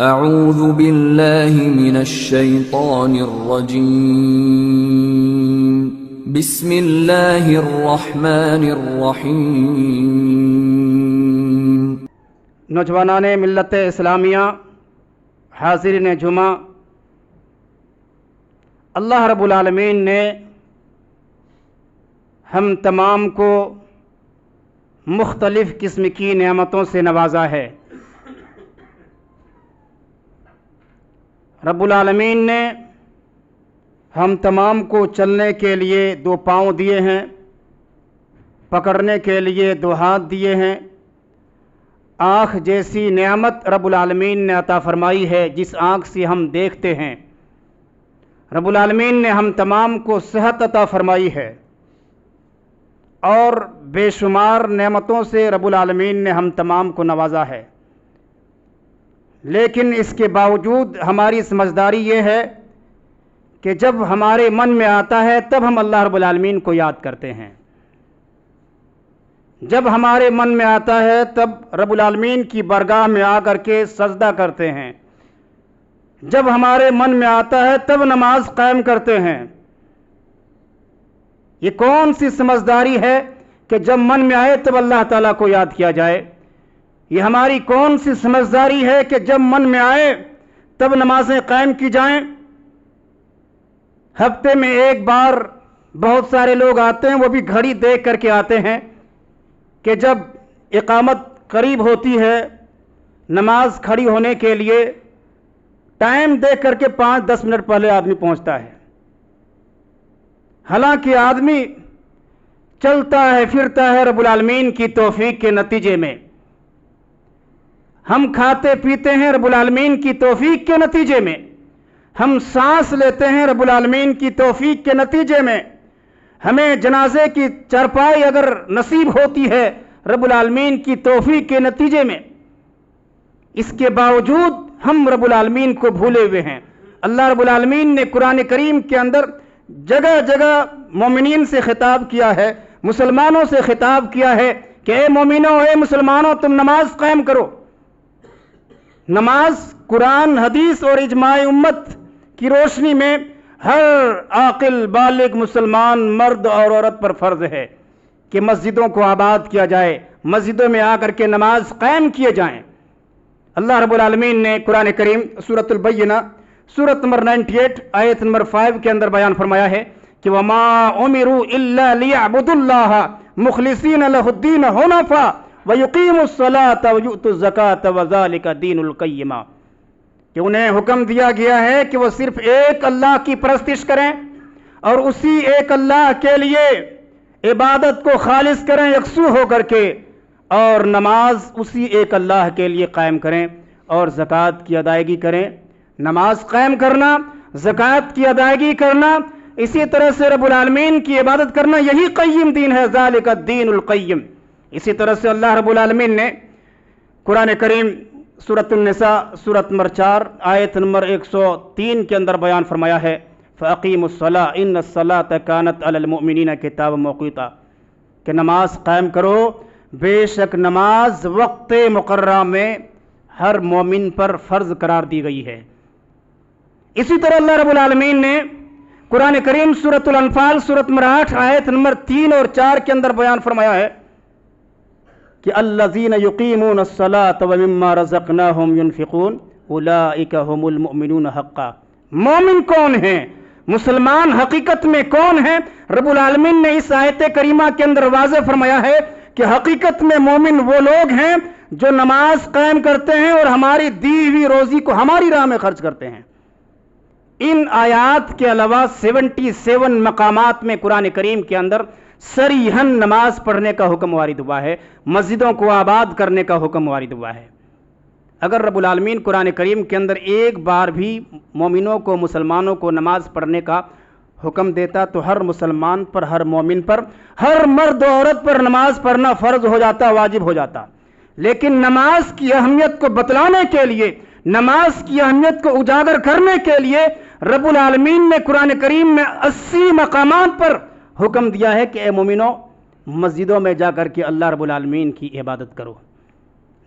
اعوذ باللہ من الشیطان الرجیم بسم اللہ الرحمن الرحیم۔ نوجوانان ملت اسلامیہ، حاضرین جمعہ، اللہ رب العالمین نے ہم تمام کو مختلف قسم کی نعمتوں سے نوازا ہے۔ رب العالمین نے ہم تمام کو چلنے کے لیے 2 پاؤں دیے ہیں، پکڑنے کے لیے 2 ہاتھ دیے ہیں۔ آنکھ جیسی نعمت رب العالمین نے عطا فرمائی ہے، جس آنکھ سے ہم دیکھتے ہیں۔ رب العالمین نے ہم تمام کو صحت عطا فرمائی ہے، اور بے شمار نعمتوں سے رب العالمین نے ہم تمام کو نوازا ہے۔ لیکن اس کے باوجود ہماری سمجھداری یہ ہے کہ جب ہمارے من میں آتا ہے تب ہم اللہ رب العالمین کو یاد کرتے ہیں۔ جب ہمارے من میں آتا ہے تب رب العالمین کی بارگاہ میں آ کر کے سجدہ کرتے ہیں۔ جب ہمارے من میں آتا ہے تب نماز قائم کرتے ہیں۔ یہ کون سی سمجھداری ہے کہ جب من میں آئے تب اللہ تعالیٰ کو یاد کیا جائے؟ یہ ہماری کون سی سمجھداری ہے کہ جب من میں آئے تب نمازیں قائم کی جائیں؟ ہفتے میں ایک بار بہت سارے لوگ آتے ہیں، وہ بھی گھڑی دیکھ کر کے آتے ہیں کہ جب اقامت قریب ہوتی ہے نماز کھڑی ہونے کے لیے، ٹائم دیکھ کر کے 5-10 منٹ پہلے آدمی پہنچتا ہے۔ حالانکہ آدمی چلتا ہے پھرتا ہے رب العالمین کی توفیق کے نتیجے میں۔ ہم کھاتے پیتے ہیں رب العالمین کی توفیق کے نتیجے میں۔ ہم سانس لیتے ہیں رب العالمین کی توفیق کے نتیجے میں۔ ہمیں جنازے کی چارپائی اگر نصیب ہوتی ہے رب العالمین کی توفیق کے نتیجے میں۔ اس کے باوجود ہم رب العالمین کو بھولے ہوئے ہیں۔ اللہ رب العالمین نے قرآن کریم کے اندر جگہ جگہ مومنین سے خطاب کیا ہے، مسلمانوں سے خطاب کیا ہے کہ اے مومنوں، اے مسلمانوں، تم نماز قائم کرو۔ نماز قرآن، حدیث اور اجماع امت کی روشنی میں ہر عاقل بالغ مسلمان مرد اور عورت پر فرض ہے کہ مسجدوں کو آباد کیا جائے، مسجدوں میں آ کر کے نماز قائم کیے جائیں۔ اللہ رب العالمین نے قرآن کریم سورۃ البینہ سورت نمبر 98 آیت نمبر 5 کے اندر بیان فرمایا ہے کہ وَمَا أُمِرُوا إِلَّا لِيَعْبُدُوا اللَّهَ مُخْلِصِينَ لَهُ الدِّينَ حُنَفَاءَ وَيُقِيمُوا الصَّلَاةَ وَيُؤْتُوا الزَّكَاةَ وَذَلِكَ دِينُ الْقَيِّمَةِ، کہ انہیں حکم دیا گیا ہے کہ وہ صرف ایک اللہ کی پرستش کریں اور اسی ایک اللہ کے لیے عبادت کو خالص کریں یکسو ہو کر کے، اور نماز اسی ایک اللہ کے لیے قائم کریں اور زکوٰۃ کی ادائیگی کریں۔ نماز قائم کرنا، زکوٰۃ کی ادائیگی کرنا، اسی طرح سے رب العالمین کی عبادت کرنا، یہی قیم دین ہے، ذالک الدین القیم۔ اسی طرح سے اللہ رب العالمین نے قرآن کریم سورۃ النساء سورت نمبر 4 آیت نمبر 103 کے اندر بیان فرمایا ہے فَأَقِيمُوا الصَّلَاةَ إِنَّ الصَّلَاةَ كَانَتْ عَلَى الْمُؤْمِنِينَ كِتَابًا مَوْقُوتًا، کہ نماز قائم کرو، بے شک نماز وقت مقررہ میں ہر مومن پر فرض قرار دی گئی ہے۔ اسی طرح اللہ رب العالمین نے قرآن کریم سورۃ الانفال سورت نمبر 8 آیت نمبر 3 اور 4 کے اندر بیان فرمایا ہے کہ الذین یقیمون الصلاۃ ومما رزقناہم ینفقون اولئک هم المؤمنون حقا۔ مومن کون ہیں؟ مسلمان حقیقت میں کون ہیں؟ رب العالمین نے اس آیت کریمہ کے اندر واضح فرمایا ہے کہ حقیقت میں مومن وہ لوگ ہیں جو نماز قائم کرتے ہیں اور ہماری دی ہوئی روزی کو ہماری راہ میں خرچ کرتے ہیں۔ ان آیات کے علاوہ 77 مقامات میں قرآن کریم کے اندر صریحاً نماز پڑھنے کا حکم وارد ہوا ہے، مسجدوں کو آباد کرنے کا حکم وارد ہوا ہے۔ اگر رب العالمین قرآن کریم کے اندر ایک بار بھی مومنوں کو، مسلمانوں کو نماز پڑھنے کا حکم دیتا تو ہر مسلمان پر، ہر مومن پر، ہر مرد و عورت پر نماز پڑھنا فرض ہو جاتا، واجب ہو جاتا۔ لیکن نماز کی اہمیت کو بتلانے کے لیے، نماز کی اہمیت کو اجاگر کرنے کے لیے رب العالمین نے قرآن کریم میں 80 مقامات پر حکم دیا ہے کہ اے مومنوں، مسجدوں میں جا کر کے اللہ رب العالمین کی عبادت کرو۔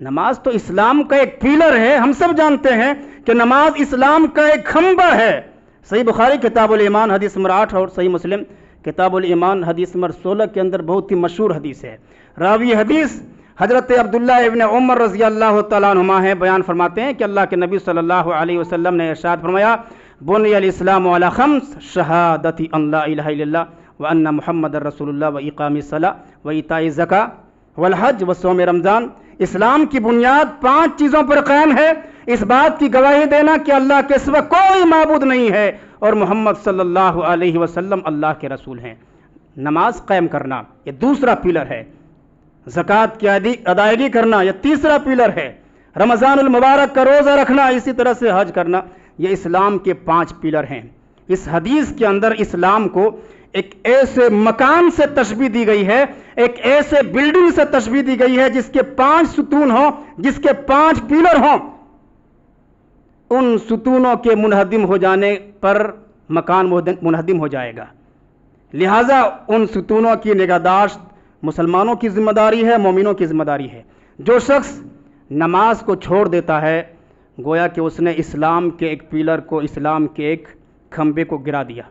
نماز تو اسلام کا ایک پیلر ہے. ہم سب جانتے ہیں کہ نماز اسلام کا ایک کھمبا ہے. صحیح بخاری کتاب الایمان حدیث نمبر 8 اور صحیح مسلم کتاب الایمان حدیث نمبر 16 کے اندر بہت ہی مشہور حدیث ہے. راوی حدیث حضرت عبداللہ ابن عمر رضی اللہ تعالیٰ عنہما ہیں. بیان فرماتے ہیں کہ اللہ کے نبی صلی اللہ علیہ وسلم نے ارشاد فرمایا بنی الاسلام علی خمس شہادت ان لا الہ الا اللہ وان محمد رسول اللہ واقام الصلاۃ وایتاء الزکاۃ والحج وصوم رمضان. اسلام کی بنیاد 5 چیزوں پر قائم ہے. اس بات کی گواہی دینا کہ اللہ کے سوا کوئی معبود نہیں ہے اور محمد صلی اللہ علیہ وسلم اللہ کے رسول ہیں. نماز قائم کرنا یہ دوسرا پیلر ہے. زکوٰۃ کی ادائیگی کرنا یہ تیسرا پیلر ہے. رمضان المبارک کا روزہ رکھنا, اسی طرح سے حج کرنا, یہ اسلام کے 5 پیلر ہیں. اس حدیث کے اندر اسلام کو ایک ایسے مکان سے تشبیہ دی گئی ہے, ایک ایسے بلڈنگ سے تشبیہ دی گئی ہے جس کے 5 ستون ہوں, جس کے 5 پیلر ہوں. ان ستونوں کے منہدم ہو جانے پر مکان منہدم ہو جائے گا. لہٰذا ان ستونوں کی نگہداشت مسلمانوں کی ذمہ داری ہے, مومنوں کی ذمہ داری ہے. جو شخص نماز کو چھوڑ دیتا ہے گویا کہ اس نے اسلام کے ایک پیلر کو, اسلام کے ایک کھمبے کو گرا دیا.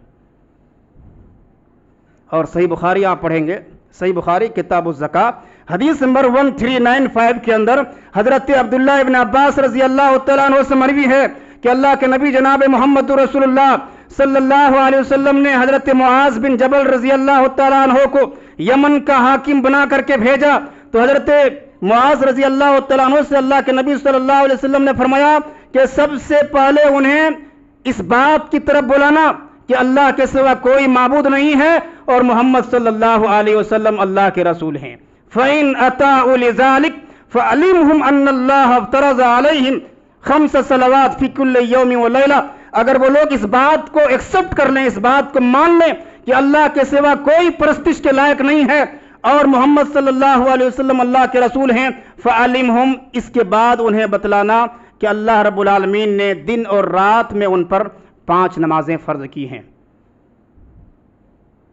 اور صحیح بخاری آپ پڑھیں گے, صحیح بخاری کتاب الزکاۃ حدیث نمبر 1395 کے اندر حضرت عبداللہ ابن عباس رضی اللہ تعالیٰ عنہ سے مروی ہے کہ اللہ کے نبی جناب محمد رسول اللہ صلی اللہ علیہ وسلم نے حضرت معاذ بن جبل رضی اللہ تعالیٰ عنہ کو یمن کا حاکم بنا کر کے بھیجا. تو حضرت معاذ رضی اللہ تعالیٰ عنہ سے اللہ کے نبی صلی اللہ علیہ وسلم نے فرمایا کہ سب سے پہلے انہیں اس بات کی طرف بلانا کہ اللہ کے سوا کوئی معبود نہیں ہے اور محمد صلی اللہ علیہ وسلم اللہ کے رسول ہیں. فَإِنْ أَتَاعُوا لِذَلِكَ فَعَلِمْهُمْ أَنَّ اللَّهَ افْتَرَضَ عَلَيْهِمْ 5 صلوات فی کل یوم و لیلہ. اگر وہ لوگ اس بات کو ایکسپٹ کر لیں, اس بات کو مان لیں کہ اللہ کے سوا کوئی پرستش کے لائق نہیں ہے اور محمد صلی اللہ علیہ وسلم اللہ کے رسول ہیں, فَعَلِمْهُمْ اس کے بعد انہیں بتلانا کہ اللہ رب العالمین نے دن اور رات میں ان پر 5 نمازیں فرض کی ہیں.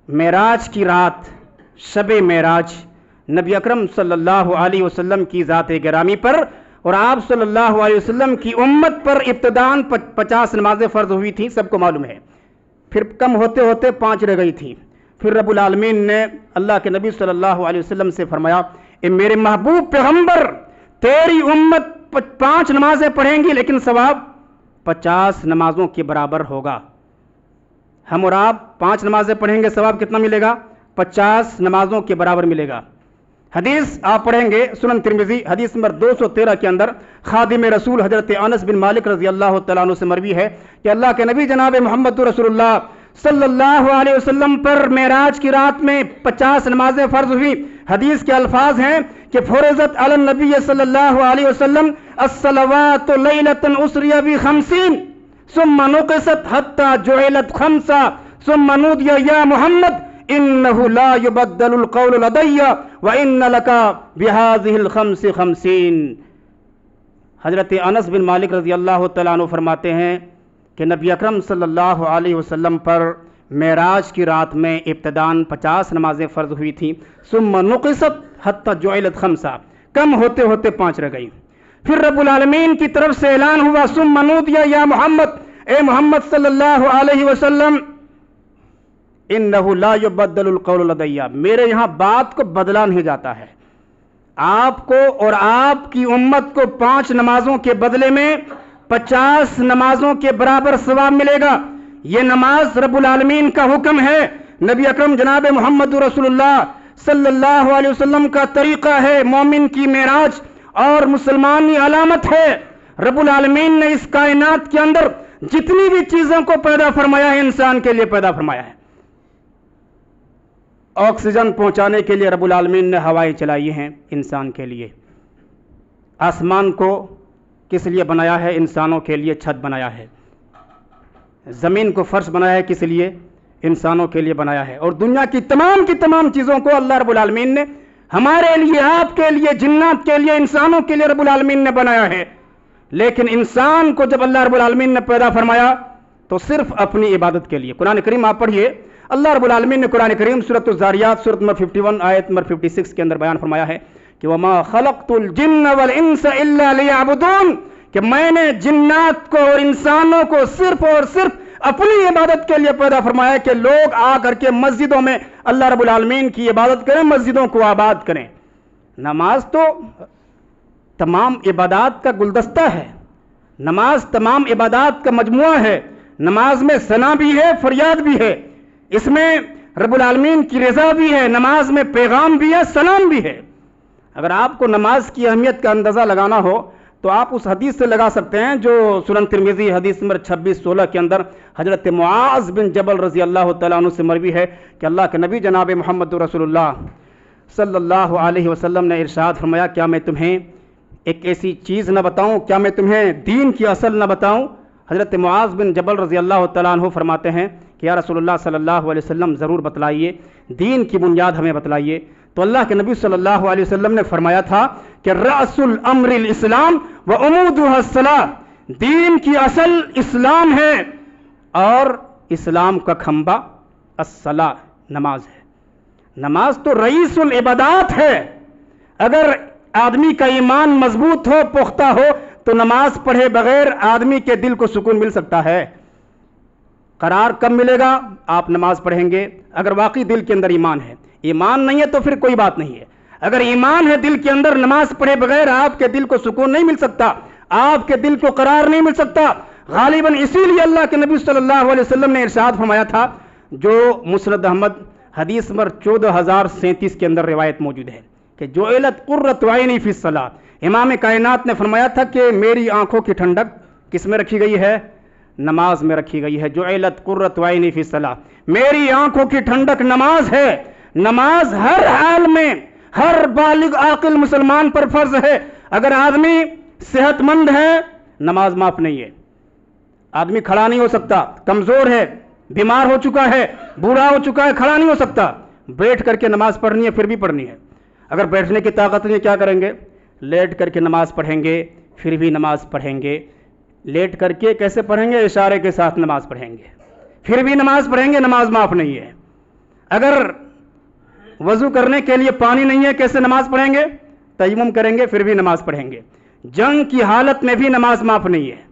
معراج کی رات, شب معراج, نبی اکرم صلی اللہ علیہ وسلم کی ذات گرامی پر اور آپ صلی اللہ علیہ وسلم کی امت پر ابتداً 50 نمازیں فرض ہوئی تھیں, سب کو معلوم ہے. پھر کم ہوتے ہوتے 5 رہ گئی تھیں. پھر رب العالمین نے اللہ کے نبی صلی اللہ علیہ وسلم سے فرمایا اے میرے محبوب پیغمبر, تیری امت 5 نمازیں پڑھیں گی لیکن ثواب 50 نمازوں کے برابر ہوگا. ہم اور آپ 5 نمازیں پڑھیں گے, ثواب کتنا ملے گا؟ 50 نمازوں کے برابر ملے گا. حدیث آپ پڑھیں گے سنن ترمذی حدیث نمبر 213 کے اندر خادم رسول حضرت انس بن مالک رضی اللہ تعالیٰ عنہ سے مروی ہے کہ اللہ کے نبی جناب محمد رسول اللہ صلی اللہ علیہ وسلم پر معراج کی رات میں 50 نمازیں فرض ہوئی. حدیث کے الفاظ ہیں کہ فرضت علی النبی صلی اللہ علیہ وسلم الصلوات لیلۃ اسری ب50 ثم نقصت حتى جعلت 5 ثم نودی یا محمد انه لا يبدل القول لدي وان لك بهذه الخمس 50. حضرت انس بن مالک رضی اللہ تعالیٰ عنہ فرماتے ہیں کہ نبی اکرم صلی اللہ علیہ وسلم پر معراج کی رات میں ابتداً 50 نمازیں فرض ہوئی تھیں, ثم نقصت حتى جعلت 5, کم ہوتے ہوتے 5 رہ گئی. پھر رب العالمین کی طرف سے اعلان ہوا ثم نودی یا محمد, اے محمد صلی اللہ علیہ وسلم انہ لا یبدل القول لدی, میرے یہاں بات کو بدلا نہیں جاتا ہے. آپ کو اور آپ کی امت کو 5 نمازوں کے بدلے میں 50 نمازوں کے برابر ثواب ملے گا. یہ نماز رب العالمین کا حکم ہے, نبی اکرم جناب محمد رسول اللہ صلی اللہ علیہ وسلم کا طریقہ ہے, مومن کی معراج اور مسلمانی علامت ہے. رب العالمین نے اس کائنات کے اندر جتنی بھی چیزوں کو پیدا فرمایا ہے انسان کے لیے پیدا فرمایا ہے. آکسیجن پہنچانے کے لیے رب العالمین نے ہوائیں چلائی ہیں انسان کے لیے. آسمان کو کس لیے بنایا ہے؟ انسانوں کے لیے چھت بنایا ہے. زمین کو فرش بنایا ہے, کس لیے؟ انسانوں کے لیے بنایا ہے. اور دنیا کی تمام چیزوں کو اللہ رب العالمین نے ہمارے لیے, آپ کے لیے, جنات کے لیے, انسانوں کے لیے رب العالمین نے بنایا ہے. لیکن انسان کو جب اللہ رب العالمین نے پیدا فرمایا تو صرف اپنی عبادت کے لیے. قرآن کریم آپ پڑھیے, اللہ رب العالمین نے قرآن کریم سورۃ الزاریات سورۃ نمبر 51 آیت نمبر 56 کے اندر بیان فرمایا ہے کہ وما خلقت الجن والانس الا لیعبدون، کہ میں نے جنات کو اور انسانوں کو صرف اور صرف اپنی عبادت کے لیے پیدا فرمایا کہ لوگ آ کر کے مسجدوں میں اللہ رب العالمین کی عبادت کریں، مسجدوں کو آباد کریں۔ نماز تو تمام عبادات کا گلدستہ ہے، نماز تمام عبادات کا مجموعہ ہے، نماز میں ثنا بھی ہے، فریاد بھی ہے، اس میں رب العالمین کی رضا بھی ہے، نماز میں پیغام بھی ہے، سلام بھی ہے۔ اگر آپ کو نماز کی اہمیت کا اندازہ لگانا ہو تو آپ اس حدیث سے لگا سکتے ہیں جو سنن ترمذی حدیث نمبر 2616 کے اندر حضرت معاذ بن جبل رضی اللہ تعالیٰ عنہ سے مروی ہے کہ اللہ کے نبی جناب محمد رسول اللہ صلی اللہ علیہ وسلم نے ارشاد فرمایا، کیا میں تمہیں ایک ایسی چیز نہ بتاؤں، کیا میں تمہیں دین کی اصل نہ بتاؤں؟ حضرت معاذ بن جبل رضی اللہ تعالیٰ عنہ فرماتے ہیں کہ یا رسول اللہ صلی اللہ علیہ وسلم ضرور بتلائیے، دین کی بنیاد ہمیں بتلائیے۔ تو اللہ کے نبی صلی اللہ علیہ وسلم نے فرمایا تھا کہ رأس الامر الاسلام وعمودها الصلاۃ، دین کی اصل اسلام ہے اور اسلام کا کھمبا الصلاۃ، نماز ہے۔ نماز تو رئیس العبادات ہے۔ اگر آدمی کا ایمان مضبوط ہو، پختہ ہو، تو نماز پڑھے بغیر آدمی کے دل کو سکون مل سکتا ہے۔ قرار کب ملے گا؟ آپ نماز پڑھیں گے اگر واقعی دل کے اندر ایمان ہے۔ ایمان نہیں ہے تو پھر کوئی بات نہیں ہے۔ اگر ایمان ہے دل کے اندر، نماز پڑھے بغیر آپ کے دل کو سکون نہیں مل سکتا، آپ کے دل کو قرار نہیں مل سکتا۔ غالباً اسی لیے اللہ کے نبی صلی اللہ علیہ وسلم نے ارشاد فرمایا تھا، جو مسند احمد حدیث نمبر 14037 کے اندر روایت موجود ہے کہ جعلت قرۃ عینی فی الصلاۃ، امام کائنات نے فرمایا تھا کہ میری آنکھوں کی ٹھنڈک کس میں رکھی گئی ہے؟ نماز میں رکھی گئی ہے۔ جعلت قرۃ عینی فی الصلاۃ، میری آنکھوں کی ٹھنڈک نماز ہے۔ نماز ہر حال میں ہر بالغ عاقل مسلمان پر فرض ہے۔ اگر آدمی صحت مند ہے نماز معاف نہیں ہے۔ آدمی کھڑا نہیں ہو سکتا، کمزور ہے، بیمار ہو چکا ہے، بوڑھا ہو چکا ہے، کھڑا نہیں ہو سکتا، بیٹھ کر کے نماز پڑھنی ہے، پھر بھی پڑھنی ہے۔ اگر بیٹھنے کی طاقت نہیں، کیا کریں گے؟ لیٹ کر کے نماز پڑھیں گے، پھر بھی نماز پڑھیں گے۔ لیٹ کر کے کیسے پڑھیں گے؟ اشارے کے ساتھ نماز پڑھیں گے، پھر بھی نماز پڑھیں گے، نماز معاف نہیں ہے۔ اگر وضو کرنے کے لیے پانی نہیں ہے، کیسے نماز پڑھیں گے؟ تیمم کریں گے، پھر بھی نماز پڑھیں گے۔ جنگ کی حالت میں بھی نماز معاف نہیں ہے۔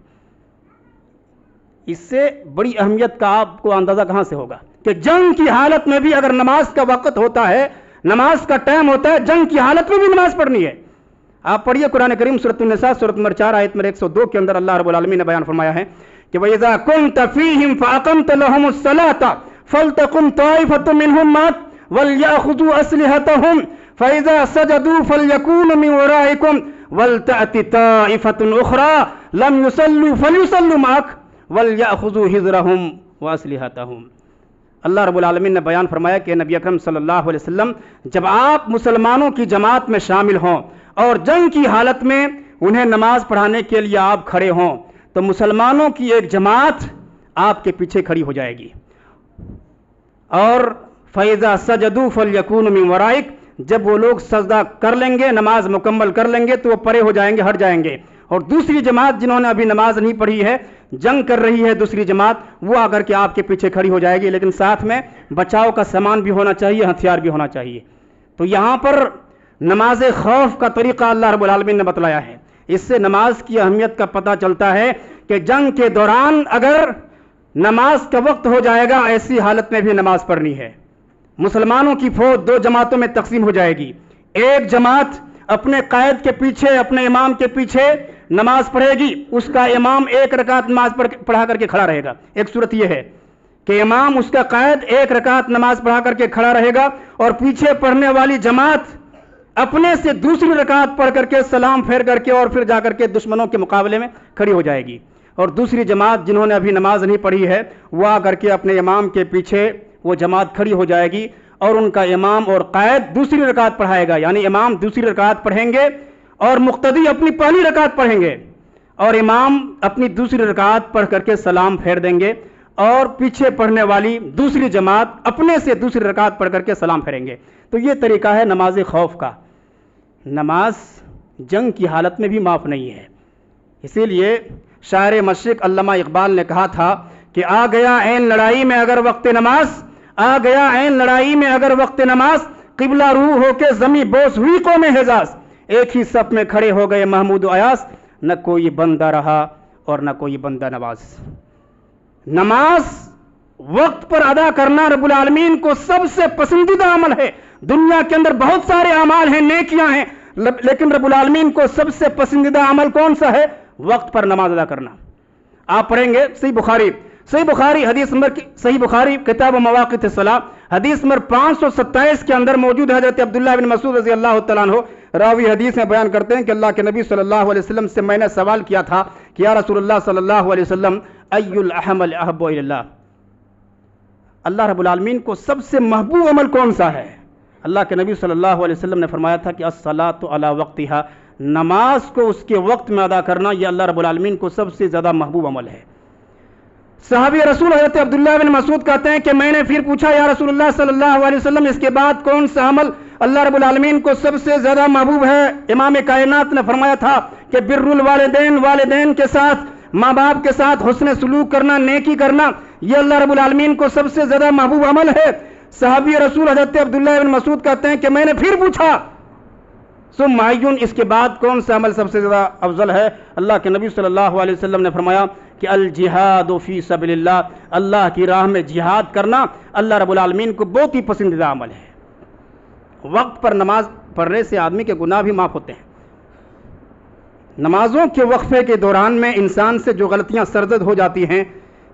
اس سے بڑی اہمیت کا آپ کو اندازہ کہاں سے ہوگا کہ جنگ کی حالت میں بھی اگر نماز کا وقت ہوتا ہے، نماز کا ٹائم ہوتا ہے، جنگ کی حالت میں بھی نماز پڑھنی ہے۔ آپ پڑھیے قرآن کریم سورۃ النساء سورۃ نمبر 4 آیت نمبر 102 کے اندر اللہ رب العالمین نے بیان فرمایا ہے کہ وَإِذَا كُنْتَ فِيهِمْ فَأَقَمْتَ لَهُمُ الصَّلَاةَ فَلْتَقُمْ طَائِفَةٌ مِّنْهُمْ مَعَكَ وَلْيَأْخُذُوا أَسْلِحَتَهُمْ فَإِذَا سَجَدُوا فَلْيَكُونُوا مِنْ وَرَائِكُمْ وَلْتَأْتِ طَائِفَةٌ أُخْرَىٰ لَمْ يُصَلُّوا فَلْيُصَلُّوا مَعَكَ وَلْيَأْخُذُوا حِذْرَهُمْ وَأَسْلِحَتَهُمْ۔ اللہ رب العالمین نے بیان فرمایا کہ نبی اکرم صلی اللہ علیہ وسلم جب آپ مسلمانوں کی جماعت میں شامل ہوں اور جنگ کی حالت میں انہیں نماز پڑھانے کے لیے آپ کھڑے ہوں تو مسلمانوں کی ایک جماعت آپ کے پیچھے کھڑی ہو جائے گی، اور فَإِذَا سَجَدُوا فَلْيَكُونُوا مِنْ وَرَائِكَ، جب وہ لوگ سجدہ کر لیں گے، نماز مکمل کر لیں گے تو وہ پرے ہو جائیں گے، ہٹ جائیں گے، اور دوسری جماعت جنہوں نے ابھی نماز نہیں پڑھی ہے، جنگ کر رہی ہے دوسری جماعت، وہ آ کر کے آپ کے پیچھے کھڑی ہو جائے گی، لیکن ساتھ میں بچاؤ کا سامان بھی ہونا چاہیے، ہتھیار بھی ہونا چاہیے۔ تو یہاں پر نماز خوف کا طریقہ اللہ رب العالمین نے بتلایا ہے۔ اس سے نماز کی اہمیت کا پتہ چلتا ہے کہ جنگ کے دوران اگر نماز کا وقت ہو جائے گا، ایسی حالت میں بھی نماز پڑھنی ہے۔ مسلمانوں کی فوج دو جماعتوں میں تقسیم ہو جائے گی، ایک جماعت اپنے قائد کے پیچھے، اپنے امام کے پیچھے نماز پڑھے گی، اس کا امام ایک رکعت نماز پڑھا کر کے کھڑا رہے گا۔ ایک صورت یہ ہے کہ امام، اس کا قائد ایک رکعت نماز پڑھا کر کے کھڑا رہے گا، اور پیچھے پڑھنے والی جماعت اپنے سے دوسری رکعت پڑھ کر کے سلام پھیر کر کے اور پھر جا کر کے دشمنوں کے مقابلے میں کھڑی ہو جائے گی، اور دوسری جماعت جنہوں نے ابھی نماز نہیں پڑھی ہے وہ آ کر کے اپنے امام کے پیچھے وہ جماعت کھڑی ہو جائے گی، اور ان کا امام اور قائد دوسری رکعت پڑھائے گا، یعنی امام دوسری رکعت پڑھیں گے اور مقتدی اپنی پہلی رکعت پڑھیں گے، اور امام اپنی دوسری رکعت پڑھ کر کے سلام پھیر دیں گے، اور پیچھے پڑھنے والی دوسری جماعت اپنے سے دوسری رکعت پڑھ کر کے سلام پھیریں گے۔ تو یہ طریقہ ہے نماز خوف کا۔ نماز جنگ کی حالت میں بھی معاف نہیں ہے۔ اسی لیے شاعر مشرق علامہ اقبال نے کہا تھا کہ آ گیا عین لڑائی میں اگر وقت نماز، آ گیا عین لڑائی میں اگر وقت نماز، قبلہ روح ہو کے زمیں بوس ہوئی قوم حجاز۔ ایک ہی صف میں کھڑے ہو گئے محمود و ایاس، نہ کوئی بندہ رہا اور نہ کوئی بندہ نواز۔ نماز وقت پر ادا کرنا رب العالمین کو سب سے پسندیدہ عمل ہے۔ دنیا کے اندر بہت سارے اعمال ہیں، نیکیاں ہیں، لیکن رب العالمین کو سب سے پسندیدہ عمل کون سا ہے؟ وقت پر نماز ادا کرنا۔ آپ پڑھیں گے صحیح بخاری حدیث نمبر صحیح بخاری کتاب مواقیت الصلاۃ حدیث نمبر 527 کے اندر موجود ہے۔ حضرت عبداللہ بن مسعود رضی اللہ تعالیٰ عنہ راوی حدیث میں بیان کرتے ہیں کہ اللہ کے نبی صلی اللہ علیہ وسلم سے میں نے سوال کیا تھا کہ یا رسول اللہ صلی اللہ علیہ وسلم ای الاعمال احب الی اللہ، اللہ رب العالمین کو سب سے محبوب عمل کون سا ہے؟ اللہ کے نبی صلی اللہ علیہ وسلم نے فرمایا تھا کہ الصلاۃ علی وقتہا، نماز کو اس کے وقت میں ادا کرنا یہ اللہ رب العالمین کو سب سے زیادہ محبوب عمل ہے۔ صحابی رسول حضرت عبداللہ بن مسعود کہتے ہیں کہ میں نے پھر پوچھا یا رسول اللہ صلی اللہ علیہ وسلم اس کے بعد کون سا عمل اللہ رب العالمین کو سب سے زیادہ محبوب ہے؟ امام کائنات نے فرمایا تھا کہ بر الوالدین، والدین کے ساتھ، ماں باپ کے ساتھ حسن سلوک کرنا، نیکی کرنا، یہ اللہ رب العالمین کو سب سے زیادہ محبوب عمل ہے۔ صحابی رسول حضرت عبداللہ بن مسعود کہتے ہیں کہ میں نے پھر پوچھا ثم ایون، اس کے بعد کون سا عمل سب سے زیادہ افضل ہے؟ اللہ کے نبی صلی اللہ علیہ وسلم نے فرمایا کہ الجہاد فی سبیل اللہ، اللہ کی راہ میں جہاد کرنا اللہ رب العالمین کو بہت ہی پسندیدہ عمل ہے۔ وقت پر نماز پڑھنے سے آدمی کے گناہ بھی معاف ہوتے ہیں۔ نمازوں کے وقفے کے دوران میں انسان سے جو غلطیاں سرزد ہو جاتی ہیں،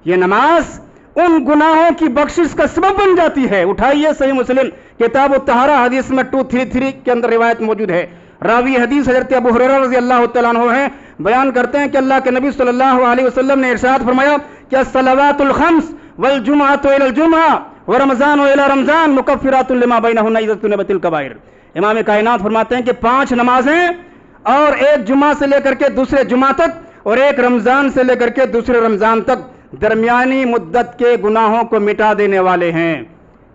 یہ نماز ان گناہوں کی بخشش کا سبب بن جاتی ہے۔ اٹھائیے صحیح مسلم کتاب الطہارہ حدیث میں 233 کے اندر روایت موجود ہے۔ راوی حدیث حضرت ابو ہریرہ رضی اللہ تعالیٰ عنہ ہیں، بیان کرتے ہیں کہ اللہ کے نبی صلی اللہ علیہ وسلم نے ارشاد فرمایا کہ الصلوات الخمس والجمعۃ الی الجمعہ ورمضان الی رمضان مکفرات لما بینہن اذا اجتنبت الکبائر۔ امام کائنات فرماتے ہیں کہ 5 نمازیں اور ایک جمعہ سے لے کر کے دوسرے جمعہ تک اور ایک رمضان سے لے کر کے دوسرے رمضان تک درمیانی مدت کے گناہوں کو مٹا دینے والے ہیں۔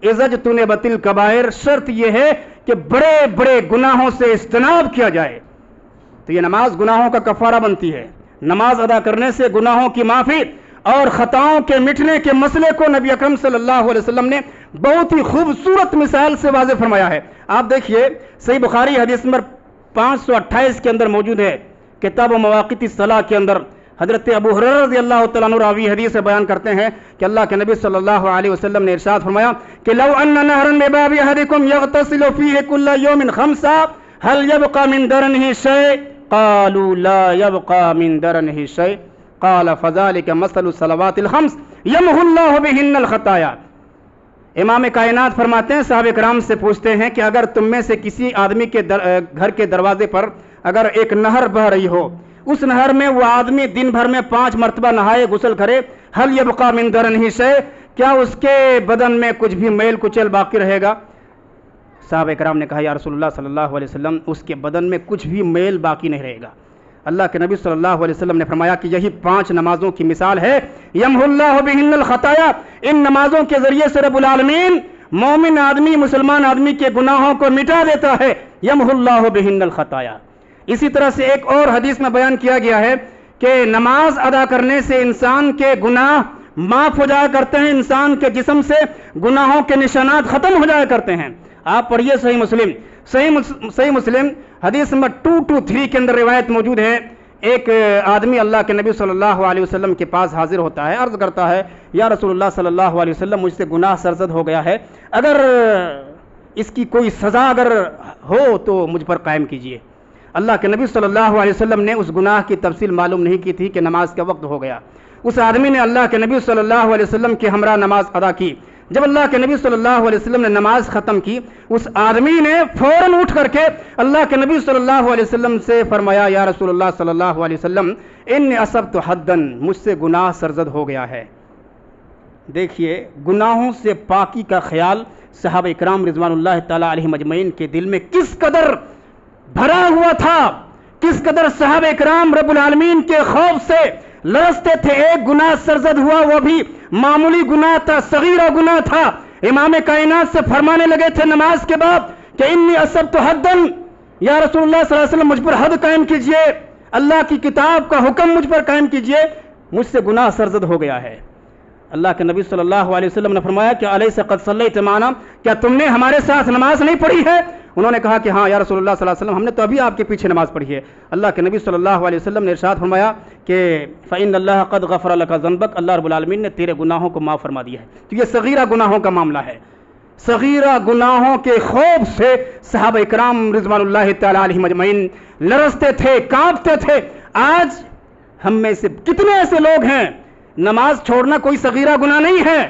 اذا اجتنبت الکبائر، شرط یہ ہے کہ بڑے بڑے گناہوں سے اجتناب کیا جائے۔ تو یہ نماز گناہوں کا کفارہ بنتی ہے۔ نماز ادا کرنے سے گناہوں کی معافی اور خطاؤں کے مٹنے کے مسئلے کو نبی اکرم صلی اللہ علیہ وسلم نے بہت ہی خوبصورت مثال سے واضح فرمایا ہے۔ آپ دیکھیے صحیح بخاری حدیث نمبر 528 کے اندر موجود ہے، کتاب مواقیت الصلاۃ کے اندر حضرت ابو ہریرہ رضی اللہ تعالیٰ عنہ راوی حدیث سے بیان کرتے ہیں کہ اللہ کے نبی صلی اللہ علیہ وسلم نے ارشاد فرمایا کہ لو ان نهرا بباب احدكم يغتسل فيه كل يوم 5 هل يبقى من درنه شيء؟ قالوا لا يبقى من درنه شيء قال فذلك مثل الصلوات الخمس يمحو الله بهن الخطايا۔ امام کائنات فرماتے ہیں صحابہ کرام سے پوچھتے ہیں کہ اگر تم میں سے کسی آدمی کے گھر کے دروازے پر اگر ایک نہر بہ رہی ہو، اس نہر میں وہ آدمی دن بھر میں 5 مرتبہ نہائے، غسل کرے، هل يبقى من درنه شيء، کیا اس کے بدن میں کچھ بھی میل کچل باقی رہے گا؟ صحابہ کرام نے کہا یا رسول اللہ صلی اللہ علیہ وسلم اس کے بدن میں کچھ بھی میل باقی نہیں رہے گا۔ اللہ کے نبی صلی اللہ علیہ وسلم نے فرمایا کہ یہی 5 نمازوں کی مثال ہے، یمحو اللہ بہن الخطایا، ان نمازوں کے ذریعے سے رب العالمین مومن آدمی، مسلمان آدمی کے گناہوں کو مٹا دیتا ہے، یمحو اللہ بہن الخطایا۔ اسی طرح سے ایک اور حدیث میں بیان کیا گیا ہے کہ نماز ادا کرنے سے انسان کے گناہ معاف ہو جایا کرتے ہیں، انسان کے جسم سے گناہوں کے نشانات ختم ہو جایا کرتے ہیں۔ آپ پڑھیے صحیح مسلم حدیث نمبر 223 کے اندر روایت موجود ہے، ایک آدمی اللہ کے نبی صلی اللہ علیہ وسلم کے پاس حاضر ہوتا ہے، عرض کرتا ہے یا رسول اللہ صلی اللہ علیہ وسلم مجھ سے گناہ سرزد ہو گیا ہے، اگر اس کی کوئی سزا اگر ہو تو مجھ پر قائم کیجئے۔ اللہ کے نبی صلی اللہ علیہ وسلم نے اس گناہ کی تفصیل معلوم نہیں کی تھی کہ نماز کا وقت ہو گیا۔ اس آدمی نے اللہ کے نبی صلی اللہ علیہ وسلم کے ہمراہ نماز ادا کی۔ جب اللہ کے نبی صلی اللہ علیہ وسلم نے نماز ختم کی، اس آدمی نے فوراً اٹھ کر کے اللہ کے نبی صلی اللہ علیہ وسلم سے فرمایا یا رسول اللہ صلی اللہ علیہ وسلم انی اصبت حدا، مجھ سے گناہ سرزد ہو گیا ہے۔ دیکھیے گناہوں سے پاکی کا خیال صحابہ اکرام رضوان اللہ تعالی علیہم اجمعین کے دل میں کس قدر بھرا ہوا تھا، کس قدر صحابہ اکرام رب العالمین کے خوف سے لرزتے تھے۔ ایک گناہ سرزد ہوا، وہ بھی معمولی گناہ تھا، صغیرہ گناہ تھا۔ امام کائنات سے فرمانے لگے تھے نماز کے بعد کہ انی اصبت حدا، یا رسول اللہ صلی اللہ علیہ وسلم مجھ پر حد قائم کیجئے، اللہ کی کتاب کا حکم مجھ پر قائم کیجئے، مجھ سے گناہ سرزد ہو گیا ہے۔ اللہ کے نبی صلی اللہ علیہ وسلم نے فرمایا کہ الیس قد صلیت معنا، کیا تم نے ہمارے ساتھ نماز نہیں پڑھی ہے؟ انہوں نے کہا کہ ہاں یا رسول اللہ صلی اللہ علیہ وسلم ہم نے تو ابھی آپ کے پیچھے نماز پڑھی ہے۔ اللہ کے نبی صلی اللہ علیہ وسلم نے ارشاد فرمایا کہ فإن اللہ قد غفر لك ذنبك، اللہ رب العالمین نے تیرے گناہوں کو معاف فرما دیا ہے۔ تو یہ صغیرہ گناہوں کا معاملہ ہے۔ صغیرہ گناہوں کے خوف سے صحابہ کرام رضوان اللہ تعالی علیہم اجمعین لرزتے تھے، کانپتے تھے۔ آج ہم میں سے کتنے ایسے لوگ ہیں، نماز چھوڑنا کوئی صغیرہ گناہ نہیں ہے،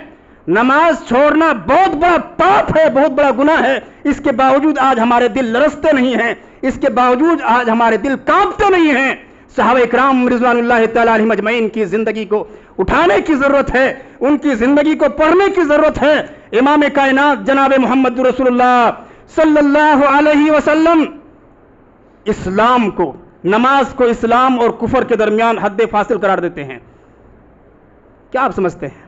نماز چھوڑنا بہت بڑا پاپ ہے، بہت بڑا گناہ ہے، اس کے باوجود آج ہمارے دل لرزتے نہیں ہیں، اس کے باوجود آج ہمارے دل کانپتے نہیں ہیں۔ صحابہ کرام رضوان اللہ تعالی علیہم اجمعین کی زندگی کو اٹھانے کی ضرورت ہے، ان کی زندگی کو پڑھنے کی ضرورت ہے۔ امام کائنات جناب محمد رسول اللہ صلی اللہ علیہ وسلم اسلام کو، نماز کو اسلام اور کفر کے درمیان حد فاصل قرار دیتے ہیں۔ کیا آپ سمجھتے ہیں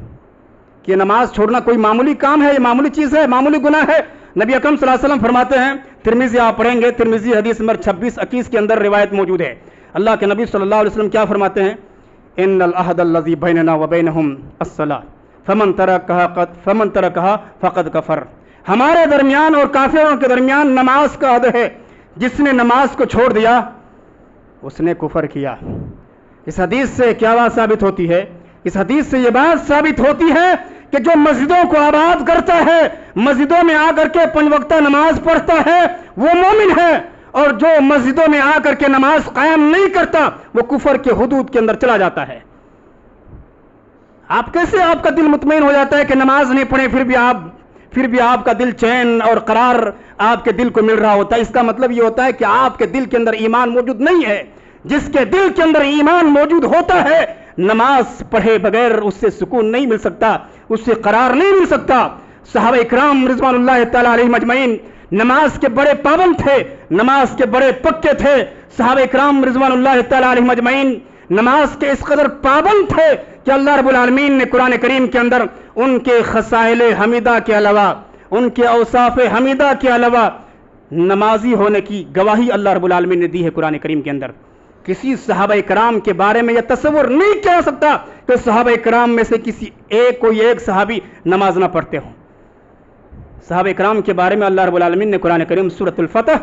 کہ نماز چھوڑنا کوئی معمولی کام ہے، یہ معمولی چیز ہے، معمولی گناہ ہے؟ نبی اکرم صلی اللہ علیہ وسلم فرماتے ہیں، ترمذی آپ پڑھیں گے، ترمذی حدیث نمبر 2621 کے اندر روایت موجود ہے، اللہ کے نبی صلی اللہ علیہ وسلم کیا فرماتے ہیں؟ ان العہد الذی بیننا وبینہم الصلاۃ فمن ترکہا فقد کفر، ہمارے درمیان اور کافروں کے درمیان نماز کا عہد ہے، جس نے نماز کو چھوڑ دیا اس نے کفر کیا۔ اس حدیث سے کیا بات ثابت ہوتی ہے؟ اس حدیث سے یہ بات ثابت ہوتی ہے کہ جو مسجدوں کو آباد کرتا ہے، مسجدوں میں آ کر کے 5 وقتہ نماز پڑھتا ہے، وہ مومن ہے، اور جو مسجدوں میں آ کر کے نماز قائم نہیں کرتا وہ کفر کے حدود کے اندر چلا جاتا ہے۔ آپ کیسے آپ کا دل مطمئن ہو جاتا ہے کہ نماز نہیں پڑھیں پھر بھی آپ کا دل چین اور قرار آپ کے دل کو مل رہا ہوتا ہے؟ اس کا مطلب یہ ہوتا ہے کہ آپ کے دل کے اندر ایمان موجود نہیں ہے۔ جس کے دل کے اندر ایمان موجود ہوتا ہے، نماز پڑھے بغیر اس سے سکون نہیں مل سکتا، اس سے قرار نہیں مل سکتا۔ صحابہ اکرام رضوان اللہ تعالی علیہم اجمعین نماز کے بڑے پابند تھے، نماز کے بڑے پکے تھے۔ صحابہ اکرام رضوان اللہ تعالی علیہم اجمعین نماز کے اس قدر پابند تھے کہ اللہ رب العالمین نے قرآن کریم کے اندر ان کے خصائل حمیدہ کے علاوہ، ان کے اوصاف حمیدہ کے علاوہ نمازی ہونے کی گواہی اللہ رب العالمین نے دی ہے قرآن کریم کے اندر۔ کسی صحابہ کرام کے بارے میں یہ تصور نہیں کیا جا سکتا کہ صحابہ کرام میں سے کوئی ایک صحابی نماز نہ پڑھتے ہوں۔ صحابہ کرام کے بارے میں اللہ رب العالمین نے قرآن کریم سورۃ الفتح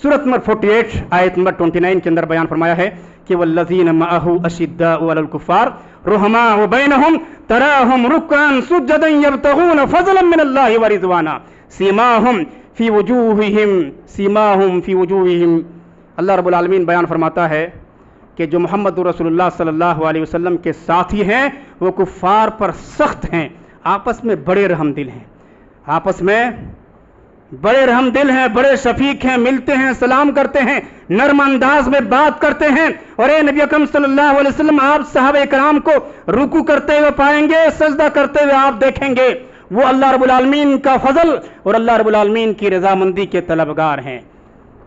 سورۃ نمبر 48 آیت نمبر 29 کے اندر بیان فرمایا ہے کہ والذین معہ اشداء علی الکفار رحماء بینہم تراہم رکعا سجدا یبتغون فضلا من اللہ ورضوانا سیماہم فی وجوہہم۔ اللہ رب العالمین بیان فرماتا ہے کہ جو محمد رسول اللہ صلی اللہ علیہ وسلم کے ساتھی ہیں وہ کفار پر سخت ہیں، آپس میں بڑے رحم دل ہیں، آپس میں بڑے رحم دل ہیں، بڑے شفیق ہیں، ملتے ہیں، سلام کرتے ہیں، نرم انداز میں بات کرتے ہیں۔ اور اے نبی اکرم صلی اللہ علیہ وسلم، آپ صحابہ کرام کو رکوع کرتے ہوئے پائیں گے، سجدہ کرتے ہوئے آپ دیکھیں گے۔ وہ اللہ رب العالمین کا فضل اور اللہ رب العالمین کی رضامندی کے طلبگار ہیں۔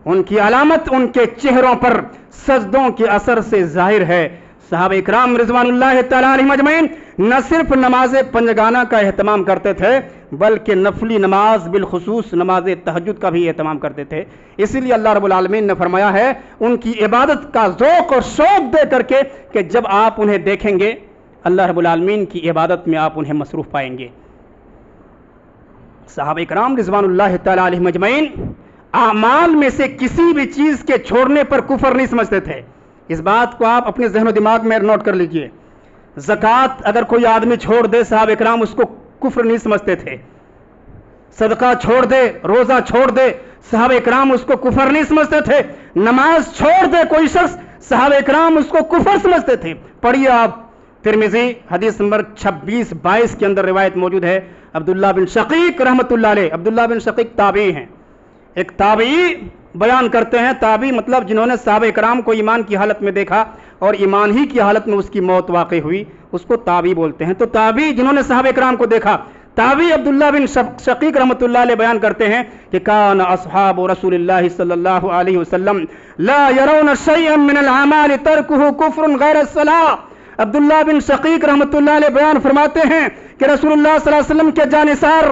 ان کی علامت ان کے چہروں پر سجدوں کے اثر سے ظاہر ہے۔ صحابہ اکرام رضوان اللہ تعالی علیہم اجمعین نہ صرف نماز پنجگانہ کا اہتمام کرتے تھے بلکہ نفلی نماز بالخصوص نماز تہجد کا بھی اہتمام کرتے تھے۔ اسی لیے اللہ رب العالمین نے فرمایا ہے ان کی عبادت کا ذوق اور شوق دے کر کے کہ جب آپ انہیں دیکھیں گے اللہ رب العالمین کی عبادت میں آپ انہیں مصروف پائیں گے۔ صحابہ کرام رضوان اللہ تعالی علیہم اجمعین اعمال میں سے کسی بھی چیز کے چھوڑنے پر کفر نہیں سمجھتے تھے۔ اس بات کو آپ اپنے ذہن و دماغ میں نوٹ کر لیجئے۔ زکوٰۃ اگر کوئی آدمی چھوڑ دے صحابہ کرام اس کو کفر نہیں سمجھتے تھے۔ صدقہ چھوڑ دے، روزہ چھوڑ دے، صحابہ کرام اس کو کفر نہیں سمجھتے تھے۔ نماز چھوڑ دے کوئی شخص، صحابہ کرام اس کو کفر سمجھتے تھے۔ پڑھیے آپ ترمذی حدیث نمبر 2622 کے اندر روایت موجود ہے، عبداللہ بن شقیق رحمۃ اللہ علیہ۔ عبداللہ بن شقیق تابعی ہیں، ایک تابعی بیان کرتے ہیں، تابعی مطلب جنہوں نے صحابہ کرام کو ایمان کی حالت میں دیکھا اور ایمان ہی کی حالت میں اس کی موت واقع ہوئی، اس کو تابعی بولتے ہیں۔ تو تابعی جنہوں نے صحابہ کرام کو دیکھا، تابعی عبداللہ بن شقیق رحمۃ اللہ علیہ بیان کرتے ہیں کہ کان اصحاب رسول اللہ صلی اللہ علیہ وسلم لا يرون شيئا من الاعمال تركه كفر غیر الصلاۃ۔ عبداللہ بن شقیق رحمۃ اللہ علیہ بیان فرماتے ہیں کہ رسول اللہ صلی اللہ علیہ وسلم کے جانثار،